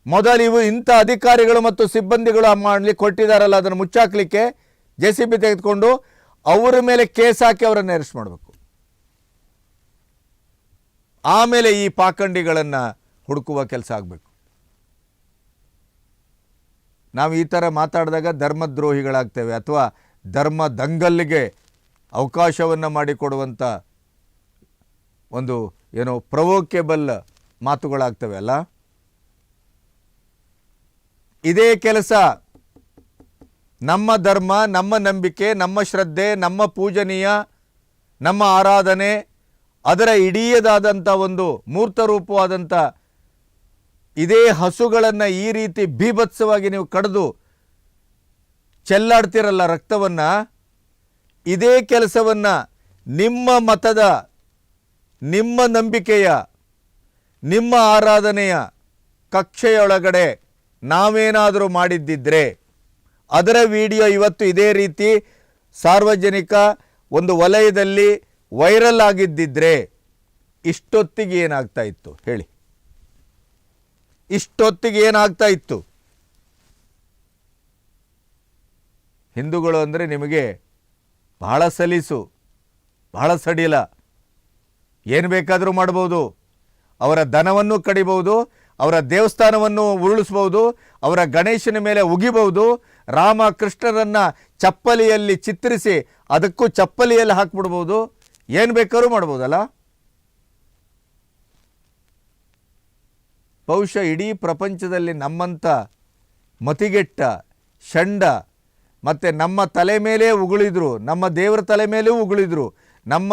ಮೊದಲು ಇವು ಇಂಥ ಅಧಿಕಾರಿಗಳು ಮತ್ತು ಸಿಬ್ಬಂದಿಗಳು ಮಾಡಲಿಕ್ಕೆ ಕೊಟ್ಟಿದ್ದಾರಲ್ಲ, ಅದನ್ನು ಮುಚ್ಚಾಕ್ಲಿಕ್ಕೆ JCB ತೆಗೆದುಕೊಂಡು ಅವರ ಮೇಲೆ ಕೇಸ್ ಹಾಕಿ ಅವರನ್ನು ಅರೆಸ್ಟ್ ಮಾಡಬೇಕು. ಆಮೇಲೆ ಈ ಪಾಖಂಡಿಗಳನ್ನು ಹುಡುಕುವ ಕೆಲಸ ಆಗಬೇಕು. ನಾವು ಈ ಥರ ಮಾತಾಡಿದಾಗ ಧರ್ಮದ್ರೋಹಿಗಳಾಗ್ತೇವೆ ಅಥವಾ ಧರ್ಮ ದಂಗಲ್ಲಿಗೆ ಅವಕಾಶವನ್ನು ಮಾಡಿಕೊಡುವಂಥ ಒಂದು ಏನೋ ಪ್ರವೋಕೇಬಲ್ ಮಾತುಗಳಾಗ್ತವೆ ಅಲ್ಲ. ಇದೇ ಕೆಲಸ ನಮ್ಮ ಧರ್ಮ, ನಮ್ಮ ನಂಬಿಕೆ, ನಮ್ಮ ಶ್ರದ್ಧೆ, ನಮ್ಮ ಪೂಜನೀಯ, ನಮ್ಮ ಆರಾಧನೆ, ಅದರ ಇಡೀದಾದಂಥ ಒಂದು ಮೂರ್ತ ರೂಪವಾದಂಥ ಇದೇ ಹಸುಗಳನ್ನು ಈ ರೀತಿ ಬೀಭತ್ಸವಾಗಿ ನೀವು ಕಡಿದು ಚೆಲ್ಲಾಡ್ತಿರಲ್ಲ ರಕ್ತವನ್ನು, ಇದೇ ಕೆಲಸವನ್ನು ನಿಮ್ಮ ಮತದ, ನಿಮ್ಮ ನಂಬಿಕೆಯ, ನಿಮ್ಮ ಆರಾಧನೆಯ ಕಕ್ಷೆಯೊಳಗಡೆ ನಾವೇನಾದರೂ ಮಾಡಿದ್ದಿದ್ರೆ ಅದರ ವಿಡಿಯೋ ಇವತ್ತು ಇದೇ ರೀತಿ ಸಾರ್ವಜನಿಕ ಒಂದು ವಲಯದಲ್ಲಿ ವೈರಲ್ ಆಗಿದ್ದಿದ್ರೆ ಇಷ್ಟೊತ್ತಿಗೆ ಏನಾಗ್ತಾ ಇತ್ತು ಹೇಳಿ? ಇಷ್ಟೊತ್ತಿಗೆ ಏನಾಗ್ತಾ ಇತ್ತು? ಹಿಂದೂಗಳು ಅಂದರೆ ನಿಮಗೆ ಬಹಳ ಸಲೀಸು, ಬಹಳ ಸಡಿಲ, ಏನು ಬೇಕಾದರೂ ಮಾಡ್ಬೋದು. ಅವರ ದನವನ್ನು ಕಡಿಬಹುದು, ಅವರ ದೇವಸ್ಥಾನವನ್ನು ಉರುಳಿಸ್ಬೋದು, ಅವರ ಗಣೇಶನ ಮೇಲೆ ಉಗಿಬಹುದು, ರಾಮ ಕೃಷ್ಣರನ್ನು ಚಪ್ಪಲಿಯಲ್ಲಿ ಚಿತ್ರಿಸಿ ಅದಕ್ಕೂ ಚಪ್ಪಲಿಯಲ್ಲಿ ಹಾಕ್ಬಿಡ್ಬೋದು, ಏನು ಬೇಕಾದ್ರೂ ಮಾಡ್ಬೋದಲ್ಲ. ಬಹುಶಃ ಇಡೀ ಪ್ರಪಂಚದಲ್ಲಿ ನಮ್ಮಂಥ ಮತಿಗೆಟ್ಟ ಷಂಡ ಮತ್ತು ನಮ್ಮ ತಲೆ ಮೇಲೆ ಉಗುಳಿದ್ರು, ನಮ್ಮ ದೇವರ ತಲೆ ಮೇಲೂ ಉಗುಳಿದ್ರು, ನಮ್ಮ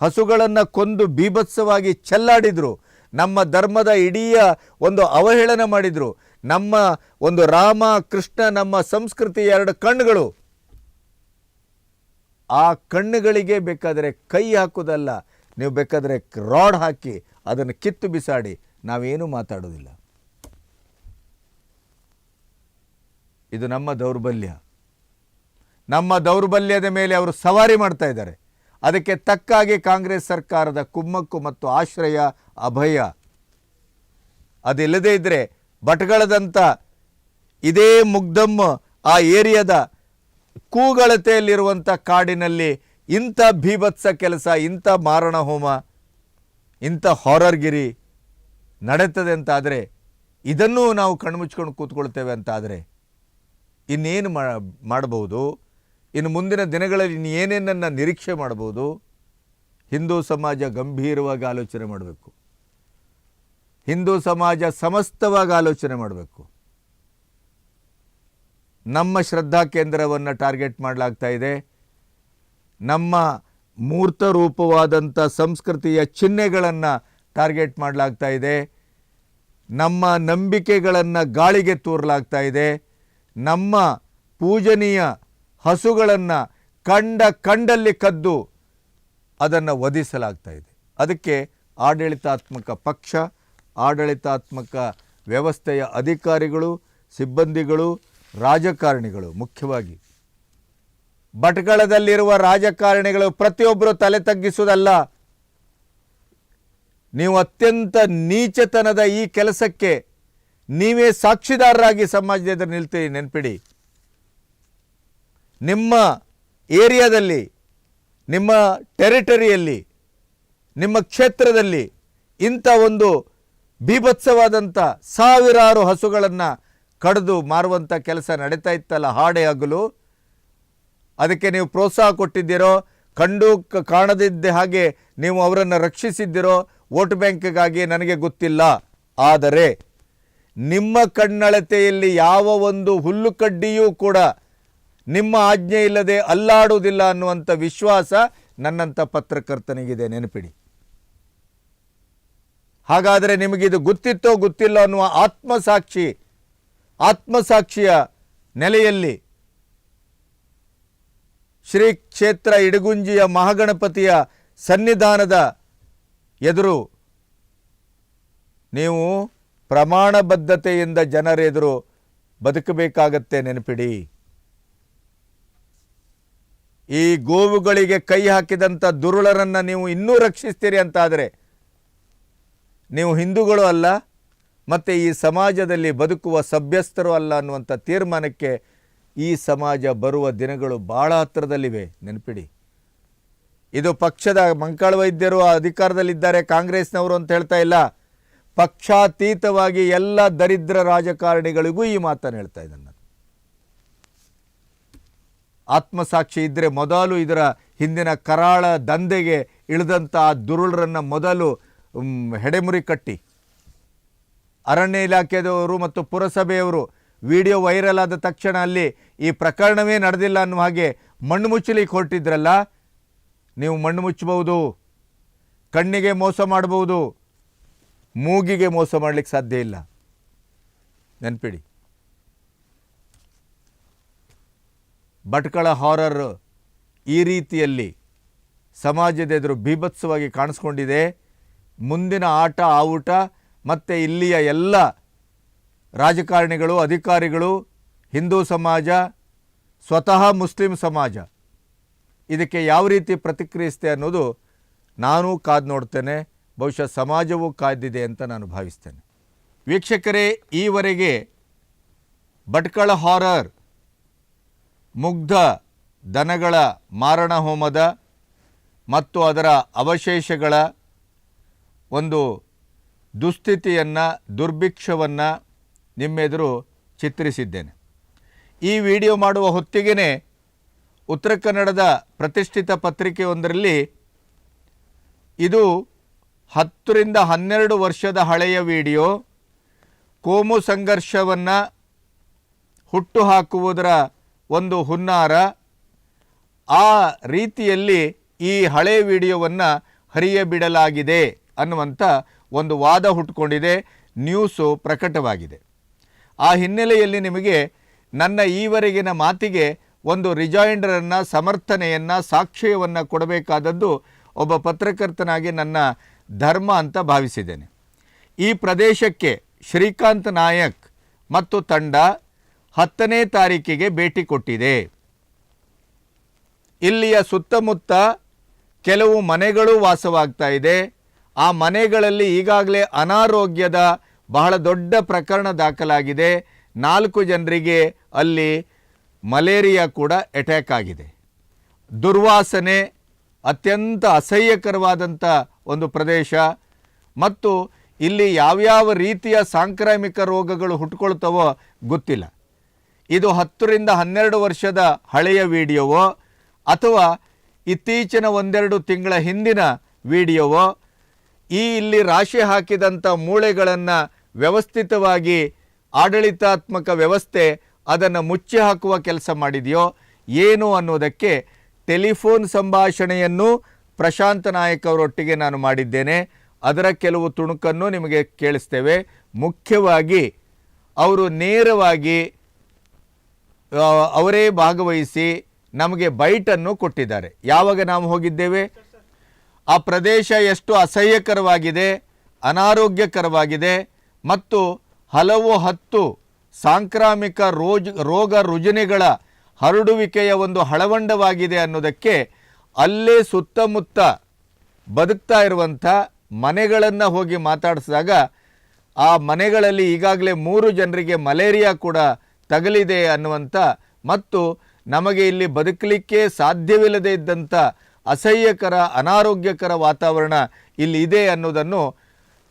ಹಸುಗಳನ್ನು ಕೊಂದು ಬೀಭತ್ಸವಾಗಿ ಚೆಲ್ಲಾಡಿದರು, ನಮ್ಮ ಧರ್ಮದ ಇಡೀ ಒಂದು ಅವಹೇಳನ ಮಾಡಿದರು, ನಮ್ಮ ಒಂದು ರಾಮ ಕೃಷ್ಣ ನಮ್ಮ ಸಂಸ್ಕೃತಿ ಎರಡು ಕಣ್ಣುಗಳು, ಆ ಕಣ್ಣುಗಳಿಗೆ ಬೇಕಾದರೆ ಕೈ ಹಾಕೋದಲ್ಲ, ನೀವು ಬೇಕಾದರೆ ರಾಡ್ ಹಾಕಿ ಅದನ್ನು ಕಿತ್ತು ಬಿಸಾಡಿ, ನಾವೇನು ಮಾತಾಡೋದಿಲ್ಲ. ಇದು ನಮ್ಮ ದೌರ್ಬಲ್ಯ. ನಮ್ಮ ದೌರ್ಬಲ್ಯದ ಮೇಲೆ ಅವರು ಸವಾರಿ ಮಾಡ್ತಾ ಇದ್ದಾರೆ. ಅದಕ್ಕೆ ತಕ್ಕಾಗಿ ಕಾಂಗ್ರೆಸ್ ಸರ್ಕಾರದ ಕುಮ್ಮಕ್ಕು ಮತ್ತು ಆಶ್ರಯ, ಅಭಯ. ಅದಿಲ್ಲದೇ ಇದ್ದರೆ ಭಟ್ಗಳದಂಥ ಇದೇ ಮುಗ್ದಮ್ಮ ಆ ಏರಿಯಾದ ಕೂಗಳತೆಯಲ್ಲಿರುವಂಥ ಕಾಡಿನಲ್ಲಿ ಇಂಥ ಭೀಭತ್ಸ ಕೆಲಸ, ಇಂಥ ಮಾರಣ ಹೋಮ, ಇಂಥ ಹಾರರ್ಗಿರಿ ನಡೀತದೆ ಅಂತಾದರೆ, ಇದನ್ನೂ ನಾವು ಕಣ್ಮುಚ್ಕೊಂಡು ಕೂತ್ಕೊಳ್ತೇವೆ ಅಂತಾದರೆ ಇನ್ನೇನು ಮಾಡಬಹುದು? ಇನ್ನು ಮುಂದಿನ ದಿನಗಳಲ್ಲಿ ಇನ್ನೇನೇನನ್ನು ನಿರೀಕ್ಷೆ ಮಾಡ್ಬೋದು? ಹಿಂದೂ ಸಮಾಜ ಗಂಭೀರವಾಗಿ ಆಲೋಚನೆ ಮಾಡಬೇಕು. ಹಿಂದೂ ಸಮಾಜ ಸಮಸ್ತವಾಗಿ ಆಲೋಚನೆ ಮಾಡಬೇಕು. ನಮ್ಮ ಶ್ರದ್ಧಾ ಕೇಂದ್ರವನ್ನು ಟಾರ್ಗೆಟ್ ಮಾಡಲಾಗ್ತಾ ಇದೆ. ನಮ್ಮ ಮೂರ್ತ ರೂಪವಾದಂಥ ಸಂಸ್ಕೃತಿಯ ಚಿಹ್ನೆಗಳನ್ನು ಟಾರ್ಗೆಟ್ ಮಾಡಲಾಗ್ತಾ ಇದೆ. ನಮ್ಮ ನಂಬಿಕೆಗಳನ್ನು ಗಾಳಿಗೆ ತೂರಲಾಗ್ತಾ ಇದೆ. ನಮ್ಮ ಪೂಜನೀಯ ಹಸುಗಳನ್ನು ಕಂಡಲ್ಲಿ ಕದ್ದು ಅದನ್ನು ವಧಿಸಲಾಗ್ತಾ ಇದೆ. ಅದಕ್ಕೆ ಆಡಳಿತಾತ್ಮಕ ಪಕ್ಷ, ಆಡಳಿತಾತ್ಮಕ ವ್ಯವಸ್ಥೆಯ ಅಧಿಕಾರಿಗಳು, ಸಿಬ್ಬಂದಿಗಳು, ರಾಜಕಾರಣಿಗಳು, ಮುಖ್ಯವಾಗಿ ಭಟ್ಕಳದಲ್ಲಿರುವ ರಾಜಕಾರಣಿಗಳು ಪ್ರತಿಯೊಬ್ಬರು ತಲೆ ತಗ್ಗಿಸುವುದಲ್ಲ. ನೀವು ಅತ್ಯಂತ ನೀಚತನದ ಈ ಕೆಲಸಕ್ಕೆ ನೀವೇ ಸಾಕ್ಷಿದಾರರಾಗಿ ಸಮಾಜದ ಎದುರು ನಿಲ್ತೀರಿ. ನೆನಪಿಡಿ, ನಿಮ್ಮ ಏರಿಯಾದಲ್ಲಿ, ನಿಮ್ಮ ಟೆರಿಟರಿಯಲ್ಲಿ, ನಿಮ್ಮ ಕ್ಷೇತ್ರದಲ್ಲಿ ಇಂಥ ಒಂದು ಬೀಭತ್ಸವಾದಂಥ ಸಾವಿರಾರು ಹಸುಗಳನ್ನು ಕಡಿದು ಮಾರುವಂಥ ಕೆಲಸ ನಡೀತಾ ಇತ್ತಲ್ಲ ಹಾಡೆ ಹಗಲು. ಅದಕ್ಕೆ ನೀವು ಪ್ರೋತ್ಸಾಹ ಕೊಟ್ಟಿದ್ದೀರೋ, ಕಂಡು ಕಾಣದಿದ್ದ ಹಾಗೆ ನೀವು ಅವರನ್ನು ರಕ್ಷಿಸಿದ್ದೀರೋ ವೋಟ್ ಬ್ಯಾಂಕ್ಗಾಗಿ ನನಗೆ ಗೊತ್ತಿಲ್ಲ. ಆದರೆ ನಿಮ್ಮ ಕಣ್ಣಳತೆಯಲ್ಲಿ ಯಾವ ಒಂದು ಹುಲ್ಲುಕಡ್ಡಿಯೂ ಕೂಡ ನಿಮ್ಮ ಆಜ್ಞೆ ಇಲ್ಲದೆ ಅಲ್ಲಾಡುವುದಿಲ್ಲ ಅನ್ನುವಂಥ ವಿಶ್ವಾಸ ನನ್ನಂಥ ಪತ್ರಕರ್ತನಿಗಿದೆ. ನೆನಪಿಡಿ. ಹಾಗಾದರೆ ನಿಮಗಿದು ಗೊತ್ತಿತ್ತೋ ಗೊತ್ತಿಲ್ಲ ಅನ್ನುವ ಆತ್ಮಸಾಕ್ಷಿಯ ನೆಲೆಯಲ್ಲಿ ಶ್ರೀ ಕ್ಷೇತ್ರ ಇಡಗುಂಜಿಯ ಮಹಾಗಣಪತಿಯ ಸನ್ನಿಧಾನದ ಎದುರು ನೀವು ಪ್ರಮಾಣಬದ್ಧತೆಯಿಂದ ಜನರೆದುರು ಬದುಕಬೇಕಾಗತ್ತೆ. ನೆನಪಿಡಿ. ಈ ಗೋವುಗಳಿಗೆ ಕೈ ಹಾಕಿದಂಥ ದುರುಳರನ್ನು ನೀವು ಇನ್ನೂ ರಕ್ಷಿಸ್ತೀರಿ ಅಂತಾದರೆ ನೀವು ಹಿಂದೂಗಳು ಅಲ್ಲ, ಮತ್ತು ಈ ಸಮಾಜದಲ್ಲಿ ಬದುಕುವ ಸಭ್ಯಸ್ಥರು ಅಲ್ಲ ಅನ್ನುವಂಥ ತೀರ್ಮಾನಕ್ಕೆ ಈ ಸಮಾಜ ಬರುವ ದಿನಗಳು ಭಾಳ ಹತ್ತಿರದಲ್ಲಿವೆ. ನೆನಪಿಡಿ. ಇದು ಪಕ್ಷದ ಮಂಕಾಳ ವೈದ್ಯರು ಅಧಿಕಾರದಲ್ಲಿದ್ದಾರೆ, ಕಾಂಗ್ರೆಸ್ನವರು ಅಂತ ಹೇಳ್ತಾ ಇಲ್ಲ. ಪಕ್ಷಾತೀತವಾಗಿ ಎಲ್ಲ ದರಿದ್ರ ರಾಜಕಾರಣಿಗಳಿಗೂ ಈ ಮಾತನ್ನು ಹೇಳ್ತಾ ಇದ್ದಾನೆ. ಆತ್ಮಸಾಕ್ಷಿ ಇದ್ದರೆ ಮೊದಲು ಇದರ ಹಿಂದಿನ ಕರಾಳ ದಂಧೆಗೆ ಇಳಿದಂಥ ಆ ದುರುಳರನ್ನು ಮೊದಲು ಹೆಡೆಮುರಿ ಕಟ್ಟಿ, ಅರಣ್ಯ ಇಲಾಖೆದವರು ಮತ್ತು ಪುರಸಭೆಯವರು ವಿಡಿಯೋ ವೈರಲ್ ಆದ ತಕ್ಷಣ ಅಲ್ಲಿ ಈ ಪ್ರಕರಣವೇ ನಡೆದಿಲ್ಲ ಅನ್ನುವ ಹಾಗೆ ಮಣ್ಣು ಮುಚ್ಚಲಿಕ್ಕೆ ಹೊರಟಿದ್ರಲ್ಲ, ನೀವು ಮಣ್ಣು ಮುಚ್ಚಬಹುದು, ಕಣ್ಣಿಗೆ ಮೋಸ ಮಾಡಬಹುದು, ಮೂಗಿಗೆ ಮೋಸ ಮಾಡಲಿಕ್ಕೆ ಸಾಧ್ಯ ಇಲ್ಲ. ನೆನಪಿಡಿ. ಭಟ್ಕಳ ಹಾರರ್ ಈ ರೀತಿಯಲ್ಲಿ ಸಮಾಜದ ಎದುರು ಬೀಭತ್ಸವಾಗಿ ಕಾಣಿಸ್ಕೊಂಡಿದೆ. ಮುಂದಿನ ಆಟ ಆ ಊಟ ಮತ್ತು ಇಲ್ಲಿಯ ಎಲ್ಲ ರಾಜಕಾರಣಿಗಳು, ಅಧಿಕಾರಿಗಳು, ಹಿಂದೂ ಸಮಾಜ, ಸ್ವತಃ ಮುಸ್ಲಿಂ ಸಮಾಜ ಇದಕ್ಕೆ ಯಾವ ರೀತಿ ಪ್ರತಿಕ್ರಿಯಿಸುತ್ತೆ ಅನ್ನೋದು ನಾನು ಕಾದು ನೋಡ್ತೇನೆ. ಬಹುಶಃ ಸಮಾಜವೂ ಕಾದಿದೆ ಅಂತ ನಾನು ಭಾವಿಸ್ತೇನೆ. ವೀಕ್ಷಕರೇ, ಈವರೆಗೆ ಭಟ್ಕಳ ಹಾರರ್ ಮುಗ್ಧ ದನಗಳ ಮಾರಣ ಹೋಮದ ಮತ್ತು ಅದರ ಅವಶೇಷಗಳ ಒಂದು ದುಸ್ಥಿತಿಯನ್ನು, ದುರ್ಭಿಕ್ಷವನ್ನು ನಿಮ್ಮೆದುರು ಚಿತ್ರಿಸಿದ್ದೇನೆ. ಈ ವಿಡಿಯೋ ಮಾಡುವ ಹೊತ್ತಿಗೆ ಉತ್ತರ ಕನ್ನಡದ ಪ್ರತಿಷ್ಠಿತ ಪತ್ರಿಕೆಯೊಂದರಲ್ಲಿ ಇದು 10 ರಿಂದ 12 ವರ್ಷದ ಹಳೆಯ ವಿಡಿಯೋ, ಕೋಮು ಸಂಘರ್ಷವನ್ನು ಹುಟ್ಟುಹಾಕುವುದರ ಒಂದು ಹುನ್ನಾರ, ಆ ರೀತಿಯಲ್ಲಿ ಈ ಹಳೆಯ ವಿಡಿಯೋವನ್ನು ಹರಿಯಬಿಡಲಾಗಿದೆ ಅನ್ನುವಂಥ ಒಂದು ವಾದ ಹುಟ್ಟುಕೊಂಡಿದೆ. ನ್ಯೂಸು ಪ್ರಕಟವಾಗಿದೆ. ಆ ಹಿನ್ನೆಲೆಯಲ್ಲಿ ನಿಮಗೆ ನನ್ನ ಈವರೆಗಿನ ಮಾತಿಗೆ ಒಂದು ರಿಜಾಯಿಂಡರನ್ನು, ಸಮರ್ಥನೆಯನ್ನು, ಸಾಕ್ಷ್ಯವನ್ನು ಕೊಡಬೇಕಾದದ್ದು ಒಬ್ಬ ಪತ್ರಕರ್ತನಾಗಿ ನನ್ನ ಧರ್ಮ ಅಂತ ಭಾವಿಸಿದ್ದೇನೆ. ಈ ಪ್ರದೇಶಕ್ಕೆ ಶ್ರೀಕಾಂತ್ ನಾಯಕ್ ಮತ್ತು ತಂಡ 10ನೇ ತಾರೀಕಿಗೆ ಭೇಟಿ ಕೊಟ್ಟಿದೆ. ಇಲ್ಲಿಯ ಸುತ್ತಮುತ್ತ ಕೆಲವು ಮನೆಗಳು ವಾಸವಾಗ್ತಾ ಇದೆ. ಆ ಮನೆಗಳಲ್ಲಿ ಈಗಾಗಲೇ ಅನಾರೋಗ್ಯದ ಬಹಳ ದೊಡ್ಡ ಪ್ರಕರಣ ದಾಖಲಾಗಿದೆ. 4 ಜನರಿಗೆ ಅಲ್ಲಿ ಮಲೇರಿಯಾ ಕೂಡ ಅಟ್ಯಾಕ್ ಆಗಿದೆ. ದುರ್ವಾಸನೆ, ಅತ್ಯಂತ ಅಸಹ್ಯಕರವಾದಂಥ ಒಂದು ಪ್ರದೇಶ ಮತ್ತು ಇಲ್ಲಿ ಯಾವ್ಯಾವ ರೀತಿಯ ಸಾಂಕ್ರಾಮಿಕ ರೋಗಗಳು ಹುಟ್ಟುಕೊಳ್ತವೋ ಗೊತ್ತಿಲ್ಲ. ಇದು 10 ರಿಂದ 12 ವರ್ಷದ ಹಳೆಯ ವಿಡಿಯೋವೋ ಅಥವಾ ಇತ್ತೀಚಿನ 1-2 ತಿಂಗಳ ಹಿಂದಿನ ವಿಡಿಯೋವೋ, ಈ ಇಲ್ಲಿ ರಾಶಿ ಹಾಕಿದಂಥ ಮೂಳೆಗಳನ್ನು ವ್ಯವಸ್ಥಿತವಾಗಿ ಆಡಳಿತಾತ್ಮಕ ವ್ಯವಸ್ಥೆ ಅದನ್ನು ಮುಚ್ಚಿ ಹಾಕುವ ಕೆಲಸ ಮಾಡಿದೆಯೋ ಏನು ಅನ್ನೋದಕ್ಕೆ ಟೆಲಿಫೋನ್ ಸಂಭಾಷಣೆಯನ್ನು ಪ್ರಶಾಂತ್ ನಾಯಕ್ ಅವರೊಟ್ಟಿಗೆ ನಾನು ಮಾಡಿದ್ದೇನೆ. ಅದರ ಕೆಲವು ತುಣುಕನ್ನು ನಿಮಗೆ ಕೇಳಿಸ್ತೇವೆ. ಮುಖ್ಯವಾಗಿ ಅವರು ನೇರವಾಗಿ ಅವರೇ ಭಾಗವಹಿಸಿ ನಮಗೆ ಬೈಟನ್ನು ಕೊಟ್ಟಿದ್ದಾರೆ. ಯಾವಾಗ ನಾವು ಹೋಗಿದ್ದೇವೆ, ಆ ಪ್ರದೇಶ ಎಷ್ಟು ಅಸಹ್ಯಕರವಾಗಿದೆ, ಅನಾರೋಗ್ಯಕರವಾಗಿದೆ ಮತ್ತು ಹಲವು 10 ಸಾಂಕ್ರಾಮಿಕ ರೋಗ ರುಜಿನಗಳ ಹರಡುವಿಕೆಯ ಒಂದು ಹಳವಂಡವಾಗಿದೆ ಅನ್ನೋದಕ್ಕೆ ಅಲ್ಲೇ ಸುತ್ತಮುತ್ತ ಬದುಕ್ತಾ ಇರುವಂಥ ಮನೆಗಳನ್ನು ಹೋಗಿ ಮಾತಾಡಿಸಿದಾಗ ಆ ಮನೆಗಳಲ್ಲಿ ಈಗಾಗಲೇ 3 ಜನರಿಗೆ ಮಲೇರಿಯಾ ಕೂಡ ತಗಲಿದೆ ಅನ್ನುವಂಥ ಮತ್ತು ನಮಗೆ ಇಲ್ಲಿ ಬದುಕಲಿಕ್ಕೆ ಸಾಧ್ಯವಿಲ್ಲದೆ ಇದ್ದಂಥ ಅಸಹ್ಯಕರ, ಅನಾರೋಗ್ಯಕರ ವಾತಾವರಣ ಇಲ್ಲಿ ಇದೆ ಅನ್ನೋದನ್ನು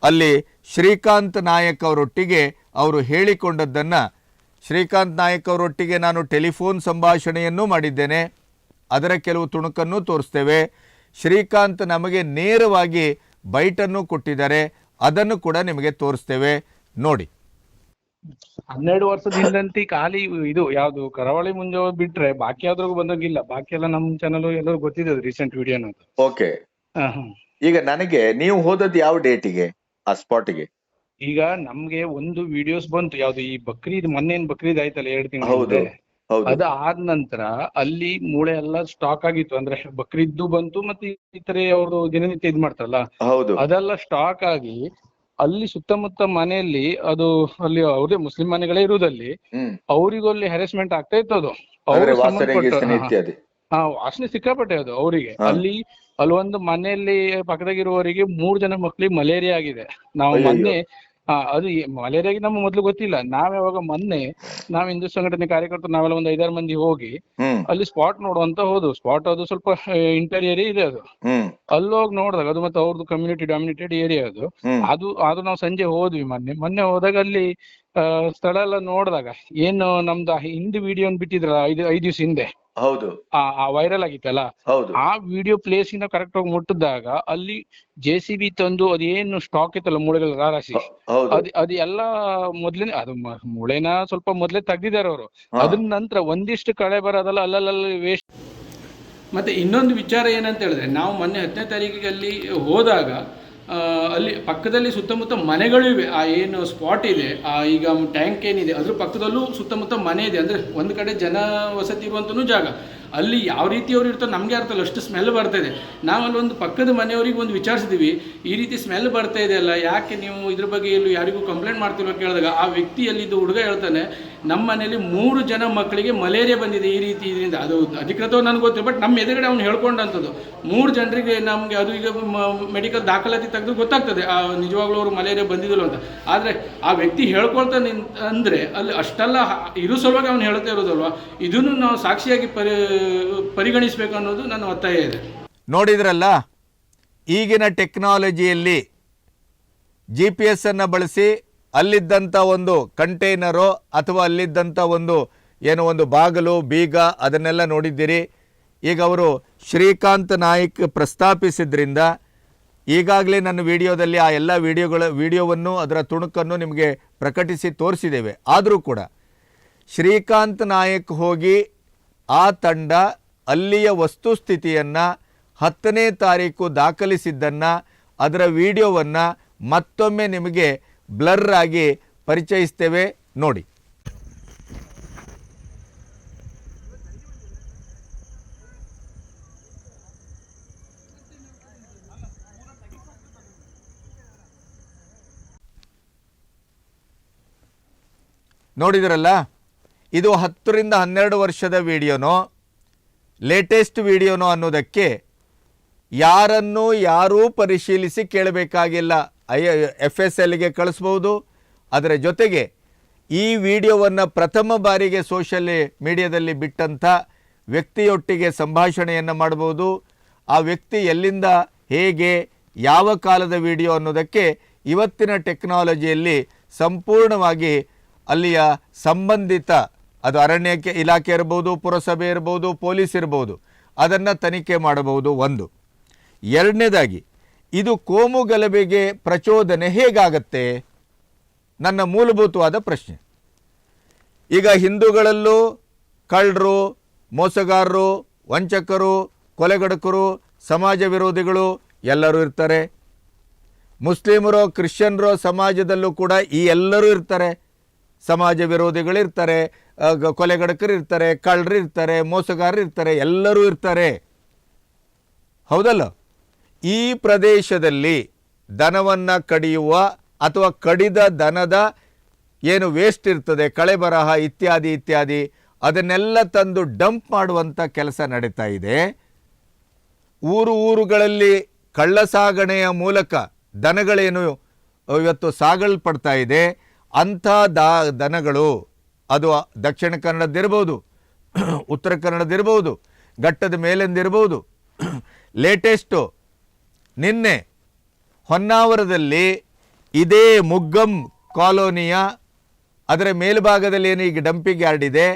ಅಲ್ಲಿ ಶ್ರೀಕಾಂತ್ ನಾಯಕ್ ಅವರೊಟ್ಟಿಗೆ ಅವರು ಹೇಳಿಕೊಂಡದ್ದನ್ನು, ಶ್ರೀಕಾಂತ್ ನಾಯಕ್ ಅವರೊಟ್ಟಿಗೆ ನಾನು ಟೆಲಿಫೋನ್ ಸಂಭಾಷಣೆಯನ್ನೂ ಮಾಡಿದ್ದೇನೆ. ಅದರ ಕೆಲವು ತುಣುಕನ್ನು ತೋರಿಸ್ತೇವೆ. ಶ್ರೀಕಾಂತ್ ನಮಗೆ ನೇರವಾಗಿ ಬೈಟನ್ನು ಕೊಟ್ಟಿದ್ದಾರೆ, ಅದನ್ನು ಕೂಡ ನಿಮಗೆ ತೋರಿಸ್ತೇವೆ. ನೋಡಿ. 12 ವರ್ಷದ ಹಿಂದಂತಿ ಖಾಲಿ ಇದು ಯಾವ್ದು ಕರಾವಳಿ ಮುಂಜಾವ ಬಿಟ್ರೆ ಬಾಕಿ ಯಾವ್ದ್ರಾಗೂ ಬಂದಂಗಿಲ್ಲ. ಬಾಕಿ ಎಲ್ಲ ನಮ್ ಚಾನಲ್ ಎಲ್ಲರೂ ಗೊತ್ತಿದೆ ರೀಸೆಂಟ್ ವಿಡಿಯೋ ಅನ್ನೋದು. ಓಕೆ. ಈಗ ನನಗೆ ನೀವು ಹೋದದ್ದು ಯಾವ ಡೇಟಿಗೆ ಆ ಸ್ಪಾಟಿಗೆ? ಈಗ ನಮ್ಗೆ ಒಂದು ವಿಡಿಯೋಸ್ ಬಂತು, ಯಾವ್ದು ಈ ಬಕ್ರೀದ್, ಮೊನ್ನೇನ್ ಬಕ್ರೀದ್ ಆಯ್ತಲ್ಲ 2 ತಿಂಗಳು, ಹೌದು ಹೌದು. ಅದ ಆದ ನಂತರ ಅಲ್ಲಿ ಮೂಳೆ ಎಲ್ಲ ಸ್ಟಾಕ್ ಆಗಿತ್ತು. ಅಂದ್ರೆ ಬಕ್ರೀದ್ದು ಬಂತು ಮತ್ತೆ ಇತರೆ ಅವರು ದಿನನಿತ್ಯ ಇದ್ ಮಾಡ್ತಾರಲ್ಲ, ಹೌದು, ಅದೆಲ್ಲ ಸ್ಟಾಕ್ ಆಗಿ ಅಲ್ಲಿ ಸುತ್ತಮುತ್ತ ಮನೆಯಲ್ಲಿ ಅದು ಅಲ್ಲಿ ಅವ್ರದೇ ಮುಸ್ಲಿಂ ಮನೆಗಳೇ ಇರುವುದಲ್ಲಿ ಅವರಿಗೂ ಅಲ್ಲಿ ಹ್ಯಾರೆಸ್ಮೆಂಟ್ ಆಗ್ತಾ ಇತ್ತು. ಅದು ಅಂದ್ರೆ ವಾಸನೆ ಗೀಸನೆ ಇತ್ಯಾದಿ. ವಾಸನೆ ಸಿಕ್ಕಾಪಟ್ಟೆ ಅದು ಅವರಿಗೆ. ಅಲ್ಲಿ ಒಂದು ಮನೆಯಲ್ಲಿ ಪಕ್ಕದಾಗಿರುವವರಿಗೆ 3 ಜನ ಮಕ್ಳಿಗೆ ಮಲೇರಿಯಾ ಆಗಿದೆ. ನಾವು ಮೊನ್ನೆ ಅದು ಮಲೇರಿಯಾಗೆ ನಮ್ಮ ಮೊದ್ಲು ಗೊತ್ತಿಲ್ಲ. ಮೊನ್ನೆ ನಾವ್ ಹಿಂದೂ ಸಂಘಟನೆ ಕಾರ್ಯಕರ್ತರು ನಾವೆಲ್ಲ ಒಂದು 5-6 ಮಂದಿ ಹೋಗಿ ಅಲ್ಲಿ ಸ್ಪಾಟ್ ನೋಡುವಂತ ಹೋದ್ವು. ಸ್ಪಾಟ್ ಅದು ಸ್ವಲ್ಪ ಇಂಟೀರಿಯರ್ ಇದೆ ಅದು. ಅಲ್ಲೋಗಿ ನೋಡಿದಾಗ ಅದು ಮತ್ತೆ ಅವ್ರದ್ದು ಕಮ್ಯುನಿಟಿ ಡಾಮಿನೇಟೆಡ್ ಏರಿಯಾ ಅದು ನಾವು ಸಂಜೆ ಹೋದ್ವಿ. ಮೊನ್ನೆ ಹೋದಾಗ ಅಲ್ಲಿ ಸ್ಥಳ ಎಲ್ಲ ನೋಡಿದಾಗ ಏನು ನಮ್ದು ಹಿಂದಿ ವಿಡಿಯೋ ಬಿಟ್ಟಿದ್ರಲ್ಲ 5 ದಿವಸ ಹಿಂದೆ, ಹೌದು, ಆ ವೈರಲ್ ಆಗಿತ್ತಲ್ಲ, ಆ ವಿಡಿಯೋ ಪ್ಲೇಸ್ ಇಂದ ಕರೆಕ್ಟ್ ಆಗಿ ಮುಟ್ಟಿದಾಗ ಅಲ್ಲಿ JCB ತಂದು ಅದೇನು ಸ್ಟಾಕ್ ಇತ್ತಲ್ಲ ಮೂಳೆಗಳ ರಾರಾಸಿ, ಅದು ಎಲ್ಲ ಮೊದ್ಲೇ ಅದು ಮೂಳೆನ ಸ್ವಲ್ಪ ಮೊದ್ಲೇ ತೆಗ್ದಿದ್ದಾರೆ ಅವರು. ಅದ್ರ ನಂತರ ಒಂದಿಷ್ಟು ಕಳೆ ಬರೋದಲ್ಲ ಅಲ್ಲಲ್ಲಿ ವೇಸ್ಟ್. ಮತ್ತೆ ಇನ್ನೊಂದು ವಿಚಾರ ಏನಂತ ಹೇಳಿದ್ರೆ, ನಾವು ಮೊನ್ನೆ 10ನೇ ತಾರೀಕಿಗೆ ಅಲ್ಲಿ ಹೋದಾಗ ಅಲ್ಲಿ ಪಕ್ಕದಲ್ಲಿ ಸುತ್ತಮುತ್ತ ಮನೆಗಳು ಇವೆ. ಆ ಏನು ಸ್ಪಾಟ್ ಇದೆ, ಈಗ ಟ್ಯಾಂಕ್ ಏನಿದೆ ಅದ್ರ ಪಕ್ಕದಲ್ಲೂ ಸುತ್ತಮುತ್ತ ಮನೆ ಇದೆ. ಅಂದರೆ ಒಂದು ಕಡೆ ಜನ ವಸತಿ ಇರುವಂತನೂ ಜಾಗ. ಅಲ್ಲಿ ಯಾವ ರೀತಿಯವ್ರು ಇರ್ತಾರೆ ನಮಗೆ ಅರ್ಥ ಇಲ್ಲ, ಅಷ್ಟು ಸ್ಮೆಲ್ ಬರ್ತಾ ಇದೆ. ನಾವು ಅಲ್ಲೊಂದು ಪಕ್ಕದ ಮನೆಯವರಿಗೆ ಒಂದು ವಿಚಾರಿಸಿದ್ವಿ, ಈ ರೀತಿ ಸ್ಮೆಲ್ ಬರ್ತಾ ಇದೆ ಅಲ್ಲ, ಯಾಕೆ ನೀವು ಇದ್ರ ಬಗ್ಗೆ ಎಲ್ಲೂ ಯಾರಿಗೂ ಕಂಪ್ಲೇಂಟ್ ಮಾಡ್ತಿಲ್ವ ಕೇಳಿದಾಗ ಆ ವ್ಯಕ್ತಿಯಲ್ಲಿದ್ದು ಹುಡುಗ ಹೇಳ್ತಾನೆ, ನಮ್ಮ ಮನೆಯಲ್ಲಿ 3 ಜನ ಮಕ್ಕಳಿಗೆ ಮಲೇರಿಯಾ ಬಂದಿದೆ ಈ ರೀತಿ ಇದರಿಂದ. ಅದು ಅಧಿಕೃತವಾಗಿ ನನಗೆ ಗೊತ್ತಿಲ್ಲ, ಬಟ್ ನಮ್ಮ ಎದುರುಗಡೆ ಅವ್ನು ಹೇಳ್ಕೊಂಡಂಥದ್ದು 3 ಜನರಿಗೆ ನಮಗೆ ಅದು ಈಗ ಮೆಡಿಕಲ್ ದಾಖಲಾತಿ ತೆಗೆದು ಗೊತ್ತಾಗ್ತದೆ ನಿಜವಾಗ್ಲೂ ಅವರು ಮಲೇರಿಯಾ ಬಂದಿದ್ದಿಲ್ಲ ಅಂತ. ಆದರೆ ಆ ವ್ಯಕ್ತಿ ಹೇಳ್ಕೊಳ್ತಾನೆ ಅಂದರೆ ಅಲ್ಲಿ ಅಷ್ಟೆಲ್ಲ ಇರೋ ಸಲುವಾಗಿ ಅವ್ನು ಹೇಳ್ತಾ ಇರೋದಲ್ವ, ಇದನ್ನು ನಾವು ಸಾಕ್ಷಿಯಾಗಿ ಪರಿಗಣಿಸಬೇಕು ಅನ್ನೋದು ನನ್ನ ಒತ್ತಾಯ ಇದೆ. ನೋಡಿದ್ರಲ್ಲ, ಈಗಿನ ಟೆಕ್ನಾಲಜಿಯಲ್ಲಿ GPS ಅನ್ನು ಬಳಸಿ ಅಲ್ಲಿದ್ದಂಥ ಒಂದು ಕಂಟೈನರೋ ಅಥವಾ ಅಲ್ಲಿದ್ದಂಥ ಒಂದು ಬಾಗಿಲು ಬೀಗ ಅದನ್ನೆಲ್ಲ ನೋಡಿದ್ದೀರಿ. ಈಗ ಅವರು ಶ್ರೀಕಾಂತ್ ನಾಯ್ಕ್ ಪ್ರಸ್ತಾಪಿಸಿದ್ರಿಂದ ಈಗಾಗಲೇ ನನ್ನ ವಿಡಿಯೋದಲ್ಲಿ ಆ ಎಲ್ಲ ವಿಡಿಯೋವನ್ನು ಅದರ ತುಣುಕನ್ನು ನಿಮಗೆ ಪ್ರಕಟಿಸಿ ತೋರಿಸಿದ್ದೇವೆ. ಆದರೂ ಕೂಡ ಶ್ರೀಕಾಂತ್ ನಾಯಕ್ ಹೋಗಿ ಆ ತಂಡ ಅಲ್ಲಿಯ ವಸ್ತುಸ್ಥಿತಿಯನ್ನು 10ನೇ ತಾರೀಕು ದಾಖಲಿಸಿದ್ದನ್ನು ಅದರ ವಿಡಿಯೋವನ್ನು ಮತ್ತೊಮ್ಮೆ ನಿಮಗೆ ಬ್ಲರ್ ಆಗಿ ಪರಿಚಯಿಸ್ತೇವೆ ನೋಡಿ. ನೋಡಿದ್ರಲ್ಲ, ಇದು 10 ರಿಂದ 12 ವರ್ಷದ ವಿಡಿಯೋನೋ ಲೇಟೆಸ್ಟ್ ವಿಡಿಯೋನೋ ಅನ್ನೋದಕ್ಕೆ ಯಾರೂ ಪರಿಶೀಲಿಸಿ ಕೇಳಬೇಕಾಗಿಲ್ಲ. FSLಗೆ ಕಳಿಸ್ಬೋದು. ಅದರ ಜೊತೆಗೆ ಈ ವಿಡಿಯೋವನ್ನು ಪ್ರಥಮ ಬಾರಿಗೆ ಸೋಷಿಯಲ್ ಮೀಡಿಯಾದಲ್ಲಿ ಬಿಟ್ಟಂಥ ವ್ಯಕ್ತಿಯೊಟ್ಟಿಗೆ ಸಂಭಾಷಣೆಯನ್ನು ಮಾಡ್ಬೋದು. ಆ ವ್ಯಕ್ತಿ ಎಲ್ಲಿಂದ ಹೇಗೆ ಯಾವ ಕಾಲದ ವಿಡಿಯೋ ಅನ್ನೋದಕ್ಕೆ ಇವತ್ತಿನ ಟೆಕ್ನಾಲಜಿಯಲ್ಲಿ ಸಂಪೂರ್ಣವಾಗಿ ಅಲ್ಲಿಯ ಸಂಬಂಧಿತ, ಅದು ಅರಣ್ಯ ಇಲಾಖೆ ಇರ್ಬೋದು, ಪುರಸಭೆ ಇರ್ಬೋದು, ಪೊಲೀಸ್ ಇರ್ಬೋದು, ಅದನ್ನು ತನಿಖೆ ಮಾಡಬಹುದು. ಒಂದು. ಎರಡನೇದಾಗಿ, ಇದು ಕೋಮು ಗಲಭೆಗೆ ಪ್ರಚೋದನೆ ಹೇಗಾಗತ್ತೆ? ನನ್ನ ಮೂಲಭೂತವಾದ ಪ್ರಶ್ನೆ. ಈಗ ಹಿಂದೂಗಳಲ್ಲೂ ಕಳ್ಳರು, ಮೋಸಗಾರರು, ವಂಚಕರು, ಕೊಲೆಗಡಕರು, ಸಮಾಜ ವಿರೋಧಿಗಳು ಎಲ್ಲರೂ ಇರ್ತಾರೆ. ಮುಸ್ಲಿಮರು, ಕ್ರಿಶ್ಚಿಯನ್ರು ಸಮಾಜದಲ್ಲೂ ಕೂಡ ಈ ಎಲ್ಲರೂ ಇರ್ತಾರೆ. ಸಮಾಜ ವಿರೋಧಿಗಳಿರ್ತಾರೆ, ಕೊಲೆಗಡಕರು ಇರ್ತಾರೆ, ಕಳ್ಳರು ಇರ್ತಾರೆ, ಮೋಸಗಾರರು ಇರ್ತಾರೆ, ಎಲ್ಲರೂ ಇರ್ತಾರೆ. ಹೌದಲ್ಲ? ಈ ಪ್ರದೇಶದಲ್ಲಿ ದನವನ್ನು ಕಡಿಯುವ ಅಥವಾ ಕಡಿದ ದನದ ಏನು ವೇಸ್ಟ್ ಇರ್ತದೆ, ಕಳೆಬರಹ ಇತ್ಯಾದಿ ಅದನ್ನೆಲ್ಲ ತಂದು ಡಂಪ್ ಮಾಡುವಂಥ ಕೆಲಸ ನಡೀತಾ ಇದೆ. ಊರುಗಳಲ್ಲಿ ಕಳ್ಳ ಸಾಗಣೆಯ ಮೂಲಕ ದನಗಳೇನು ಇವತ್ತು ಸಾಗಲ್ಪಡ್ತಾ ಇದೆ, ಅಂಥ ದನಗಳು ಅದು ದಕ್ಷಿಣ ಕನ್ನಡದಿರ್ಬೋದು, ಉತ್ತರ ಕನ್ನಡದಿರ್ಬೋದು, ಘಟ್ಟದ ಮೇಲಿಂದಿರ್ಬೋದು. ಲೇಟೆಸ್ಟು ನಿನ್ನೆ ಹೊನ್ನಾವರದಲ್ಲಿ ಇದೇ ಮುಗ್ಗಂ ಕಾಲೋನಿಯ ಅದರ ಮೇಲ್ಭಾಗದಲ್ಲಿ ಏನು ಈಗ ಡಂಪಿಂಗ್ ಯಾರ್ಡ್ ಇದೆ,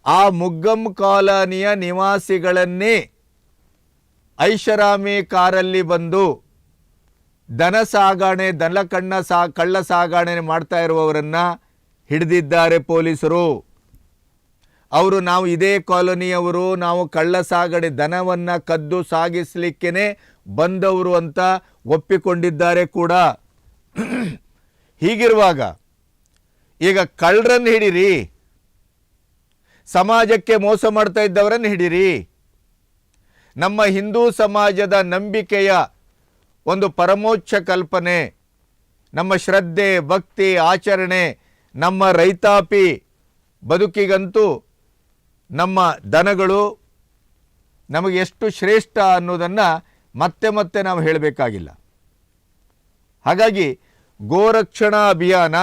ಆ ಮುಗ್ಗಂ ಕಾಲೋನಿಯ ನಿವಾಸಿಗಳನ್ನೇ ಐಷಾರಾಮಿ ಕಾರಲ್ಲಿ ಬಂದು ದನ ಸಾಗಣೆ ಕಳ್ಳ ಸಾಗಣೆ ಮಾಡ್ತಾ ಇರುವವರನ್ನು ಹಿಡಿದಿದ್ದಾರೆ ಪೊಲೀಸರು. ಅವರು ನಾವು ಇದೇ ಕಾಲೋನಿಯವರು, ನಾವು ಕಳ್ಳ ಸಾಗಣೆ ದನವನ್ನು ಕದ್ದು ಸಾಗಿಸಲಿಕ್ಕೇ ಬಂದವರು ಅಂತ ಒಪ್ಪಿಕೊಂಡಿದ್ದಾರೆ ಕೂಡ. ಹೀಗಿರುವಾಗ ಈಗ ಕಳ್ಳರನ್ನು ಹಿಡೀರಿ, ಸಮಾಜಕ್ಕೆ ಮೋಸ ಮಾಡ್ತಾ ಇದ್ದವರನ್ನು ಹಿಡೀರಿ. ನಮ್ಮ ಹಿಂದೂ ಸಮಾಜದ ನಂಬಿಕೆಯ ಒಂದು ಪರಮೋಚ್ಚ ಕಲ್ಪನೆ, ನಮ್ಮ ಶ್ರದ್ಧೆ, ಭಕ್ತಿ, ಆಚರಣೆ, ನಮ್ಮ ರೈತಾಪಿ ಬದುಕಿಗಂತೂ ನಮ್ಮ ದನಗಳು ನಮಗೆ ಎಷ್ಟು ಶ್ರೇಷ್ಠ ಅನ್ನೋದನ್ನು ಮತ್ತೆ ನಾವು ಹೇಳಬೇಕಾಗಿಲ್ಲ. ಹಾಗಾಗಿ ಗೋರಕ್ಷಣಾ ಅಭಿಯಾನ,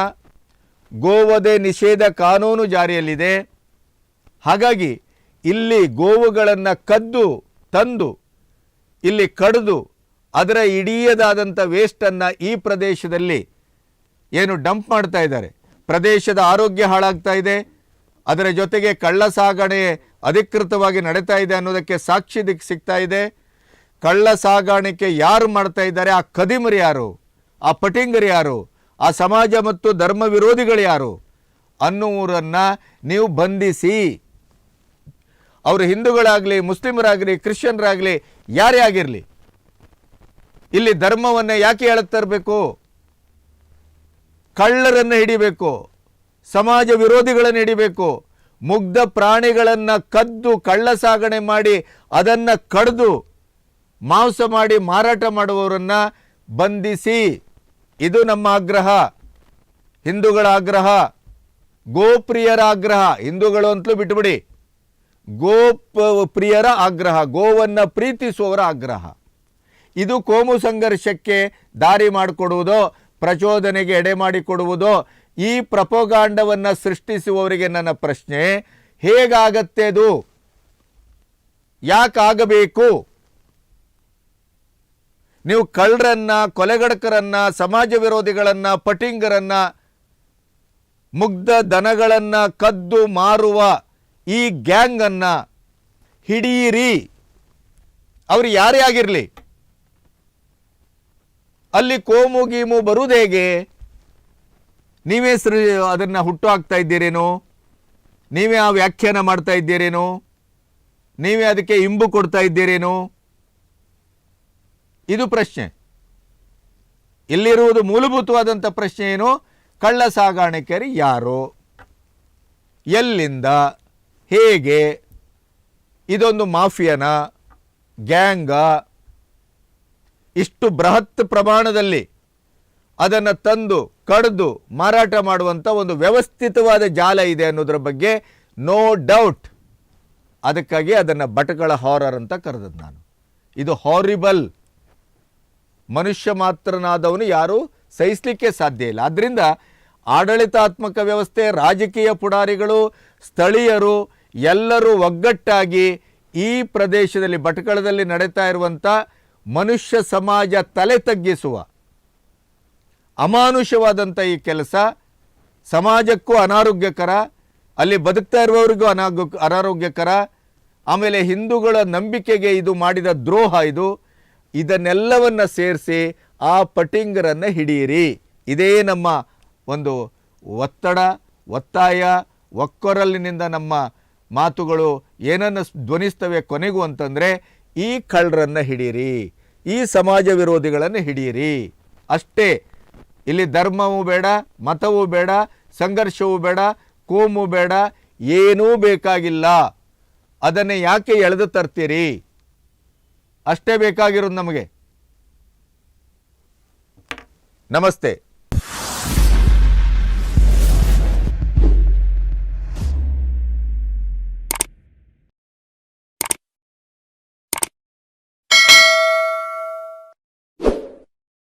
ಗೋವಧೆ ನಿಷೇಧ ಕಾನೂನು ಜಾರಿಯಲ್ಲಿದೆ. ಹಾಗಾಗಿ ಇಲ್ಲಿ ಗೋವುಗಳನ್ನು ಕದ್ದು ತಂದು ಇಲ್ಲಿ ಕಡಿದು ಅದರ ಇಡೀದಾದಂಥ ವೇಸ್ಟನ್ನು ಈ ಪ್ರದೇಶದಲ್ಲಿ ಏನು ಡಂಪ್ ಮಾಡ್ತಾ ಇದ್ದಾರೆ. ಪ್ರದೇಶದ ಆರೋಗ್ಯ ಹಾಳಾಗ್ತಾ ಇದೆ. ಅದರ ಜೊತೆಗೆ ಕಳ್ಳ ಸಾಗಣೆ ಅಧಿಕೃತವಾಗಿ ನಡೀತಾ ಇದೆ ಅನ್ನೋದಕ್ಕೆ ಸಾಕ್ಷಿ ಸಿಗ್ತಾ ಇದೆ. ಕಳ್ಳ ಸಾಗಾಣಿಕೆ ಯಾರು ಮಾಡ್ತಾ ಇದ್ದಾರೆ, ಆ ಕದಿಮರು ಯಾರು, ಆ ಪಟಿಂಗರು ಯಾರು, ಆ ಸಮಾಜ ಮತ್ತು ಧರ್ಮ ವಿರೋಧಿಗಳು ಯಾರು ಅನ್ನುವರನ್ನು ನೀವು ಬಂಧಿಸಿ. ಅವರು ಹಿಂದೂಗಳಾಗಲಿ, ಮುಸ್ಲಿಮರಾಗಲಿ, ಕ್ರಿಶ್ಚಿಯನ್ರಾಗಲಿ, ಯಾರೇ ಆಗಿರಲಿ, ಇಲ್ಲಿ ಧರ್ಮವನ್ನು ಯಾಕೆ ಹೇಳಕ್ ತರಬೇಕು? ಕಳ್ಳರನ್ನು ಹಿಡಿಬೇಕು, ಸಮಾಜ ವಿರೋಧಿಗಳನ್ನು ಹಿಡಿಬೇಕು, ಮುಗ್ಧ ಪ್ರಾಣಿಗಳನ್ನು ಕದ್ದು ಕಳ್ಳ ಸಾಗಣೆ ಮಾಡಿ ಅದನ್ನು ಕಡಿದು ಮಾಂಸ ಮಾಡಿ ಮಾರಾಟ ಮಾಡುವವರನ್ನು ಬಂಧಿಸಿ. ಇದು ನಮ್ಮ ಆಗ್ರಹ, ಹಿಂದೂಗಳ ಆಗ್ರಹ, ಗೋಪ್ರಿಯರ ಆಗ್ರಹ. ಹಿಂದೂಗಳು ಅಂತಲೂ ಬಿಟ್ಟುಬಿಡಿ, ಪ್ರಿಯರ ಆಗ್ರಹ, ಗೋವನ್ನು ಪ್ರೀತಿಸುವವರ ಆಗ್ರಹ. ಇದು ಕೋಮು ಸಂಘರ್ಷಕ್ಕೆ ದಾರಿ ಮಾಡಿಕೊಡುವುದೋ, ಪ್ರಚೋದನೆಗೆ ಎಡೆ ಮಾಡಿಕೊಡುವುದೋ? ಈ ಪ್ರಪೋಗಾಂಡವನ್ನು ಸೃಷ್ಟಿಸುವವರಿಗೆ ನನ್ನ ಪ್ರಶ್ನೆ, ಹೇಗಾಗತ್ತೆ ಅದು? ಯಾಕಾಗಬೇಕು? ನೀವು ಕಳ್ಳರನ್ನ, ಕೊಲೆಗಡಕರನ್ನ, ಸಮಾಜ ವಿರೋಧಿಗಳನ್ನ, ಪಟಿಂಗರನ್ನ, ಮುಗ್ಧ ದನಗಳನ್ನ ಕದ್ದು ಮಾರುವ ಈ ಗ್ಯಾಂಗ್ ಅನ್ನ ಹಿಡಿಯಿರಿ. ಅವರು ಯಾರೇ ಆಗಿರಲಿ. ಅಲ್ಲಿ ಕೋಮು ಗೀಮು ಬರುವುದು ಹೇಗೆ? ನೀವೇ ಅದನ್ನು ಹುಟ್ಟು ಹಾಕ್ತಾ ಇದ್ದೀರೇನೋ? ನೀವೇ ಆ ವ್ಯಾಖ್ಯಾನ ಮಾಡ್ತಾ ಇದ್ದೀರೇನೋ? ನೀವೇ ಅದಕ್ಕೆ ಇಂಬು ಕೊಡ್ತಾ ಇದ್ದೀರೇನೋ? ಇದು ಪ್ರಶ್ನೆ. ಇಲ್ಲಿರುವುದು ಮೂಲಭೂತವಾದಂಥ ಪ್ರಶ್ನೆ ಏನು? ಕಳ್ಳ ಸಾಗಾಣಿಕೆಯರು ಯಾರು, ಎಲ್ಲಿಂದ, ಹೇಗೆ? ಇದೊಂದು ಮಾಫಿಯಾನ, ಗ್ಯಾಂಗ? ಇಷ್ಟು ಬೃಹತ್ ಪ್ರಮಾಣದಲ್ಲಿ ಅದನ್ನು ತಂದು ಕಡಿದು ಮಾರಾಟ ಮಾಡುವಂಥ ಒಂದು ವ್ಯವಸ್ಥಿತವಾದ ಜಾಲ ಇದೆ ಅನ್ನೋದ್ರ ಬಗ್ಗೆ ನೋ ಡೌಟ್. ಅದಕ್ಕಾಗಿ ಅದನ್ನು ಭಟ್ಕಳ ಹಾರರ್ ಅಂತ ಕರೆದದ್ದು ನಾನು. ಇದು ಹಾರಿಬಲ್. ಮನುಷ್ಯ ಮಾತ್ರನಾದವನು ಯಾರೂ ಸಹಿಸಲಿಕ್ಕೆ ಸಾಧ್ಯ ಇಲ್ಲ. ಆದ್ದರಿಂದ ಆಡಳಿತಾತ್ಮಕ ವ್ಯವಸ್ಥೆ, ರಾಜಕೀಯ ಪುಡಾರಿಗಳು, ಸ್ಥಳೀಯರು ಎಲ್ಲರೂ ಒಗ್ಗಟ್ಟಾಗಿ ಈ ಪ್ರದೇಶದಲ್ಲಿ ಭಟ್ಕಳದಲ್ಲಿ ನಡೀತಾ ಇರುವಂಥ ಮನುಷ್ಯ ಸಮಾಜ ತಲೆ ತಗ್ಗಿಸುವ ಅಮಾನುಷವಾದಂಥ ಈ ಕೆಲಸ ಸಮಾಜಕ್ಕೂ ಅನಾರೋಗ್ಯಕರ, ಅಲ್ಲಿ ಬದುಕ್ತಾ ಇರುವವರಿಗೂ ಅನಾರೋಗ್ಯಕರ, ಆಮೇಲೆ ಹಿಂದೂಗಳ ನಂಬಿಕೆಗೆ ಇದು ಮಾಡಿದ ದ್ರೋಹ ಇದು. ಇದನ್ನೆಲ್ಲವನ್ನು ಸೇರಿಸಿ ಆ ಪಟಿಂಗರನ್ನು ಹಿಡಿಯಿರಿ. ಇದೇ ನಮ್ಮ ಒಂದು ಒತ್ತಡ, ಒತ್ತಾಯ, ಒಕ್ಕೊರಲಿನಿಂದ ನಮ್ಮ ಮಾತುಗಳು ಏನನ್ನು ಧ್ವನಿಸ್ತವೆ ಕೊನೆಗೂ ಅಂತಂದರೆ, ಈ ಕಳ್ಳರನ್ನು ಹಿಡೀರಿ, ಈ ಸಮಾಜ ವಿರೋಧಿಗಳನ್ನು ಹಿಡೀರಿ ಅಷ್ಟೇ. ಇಲ್ಲಿ ಧರ್ಮವೂ ಬೇಡ, ಮತವೂ ಬೇಡ, ಸಂಘರ್ಷವೂ ಬೇಡ, ಕೋಮು ಬೇಡ, ಏನೂ ಬೇಕಾಗಿಲ್ಲ. ಅದನ್ನೇ ಯಾಕೆ ಎಳೆದು ತರ್ತೀರಿ? ಅಷ್ಟೇ ಬೇಕಾಗಿರೋದು ನಮಗೆ. ನಮಸ್ತೆ.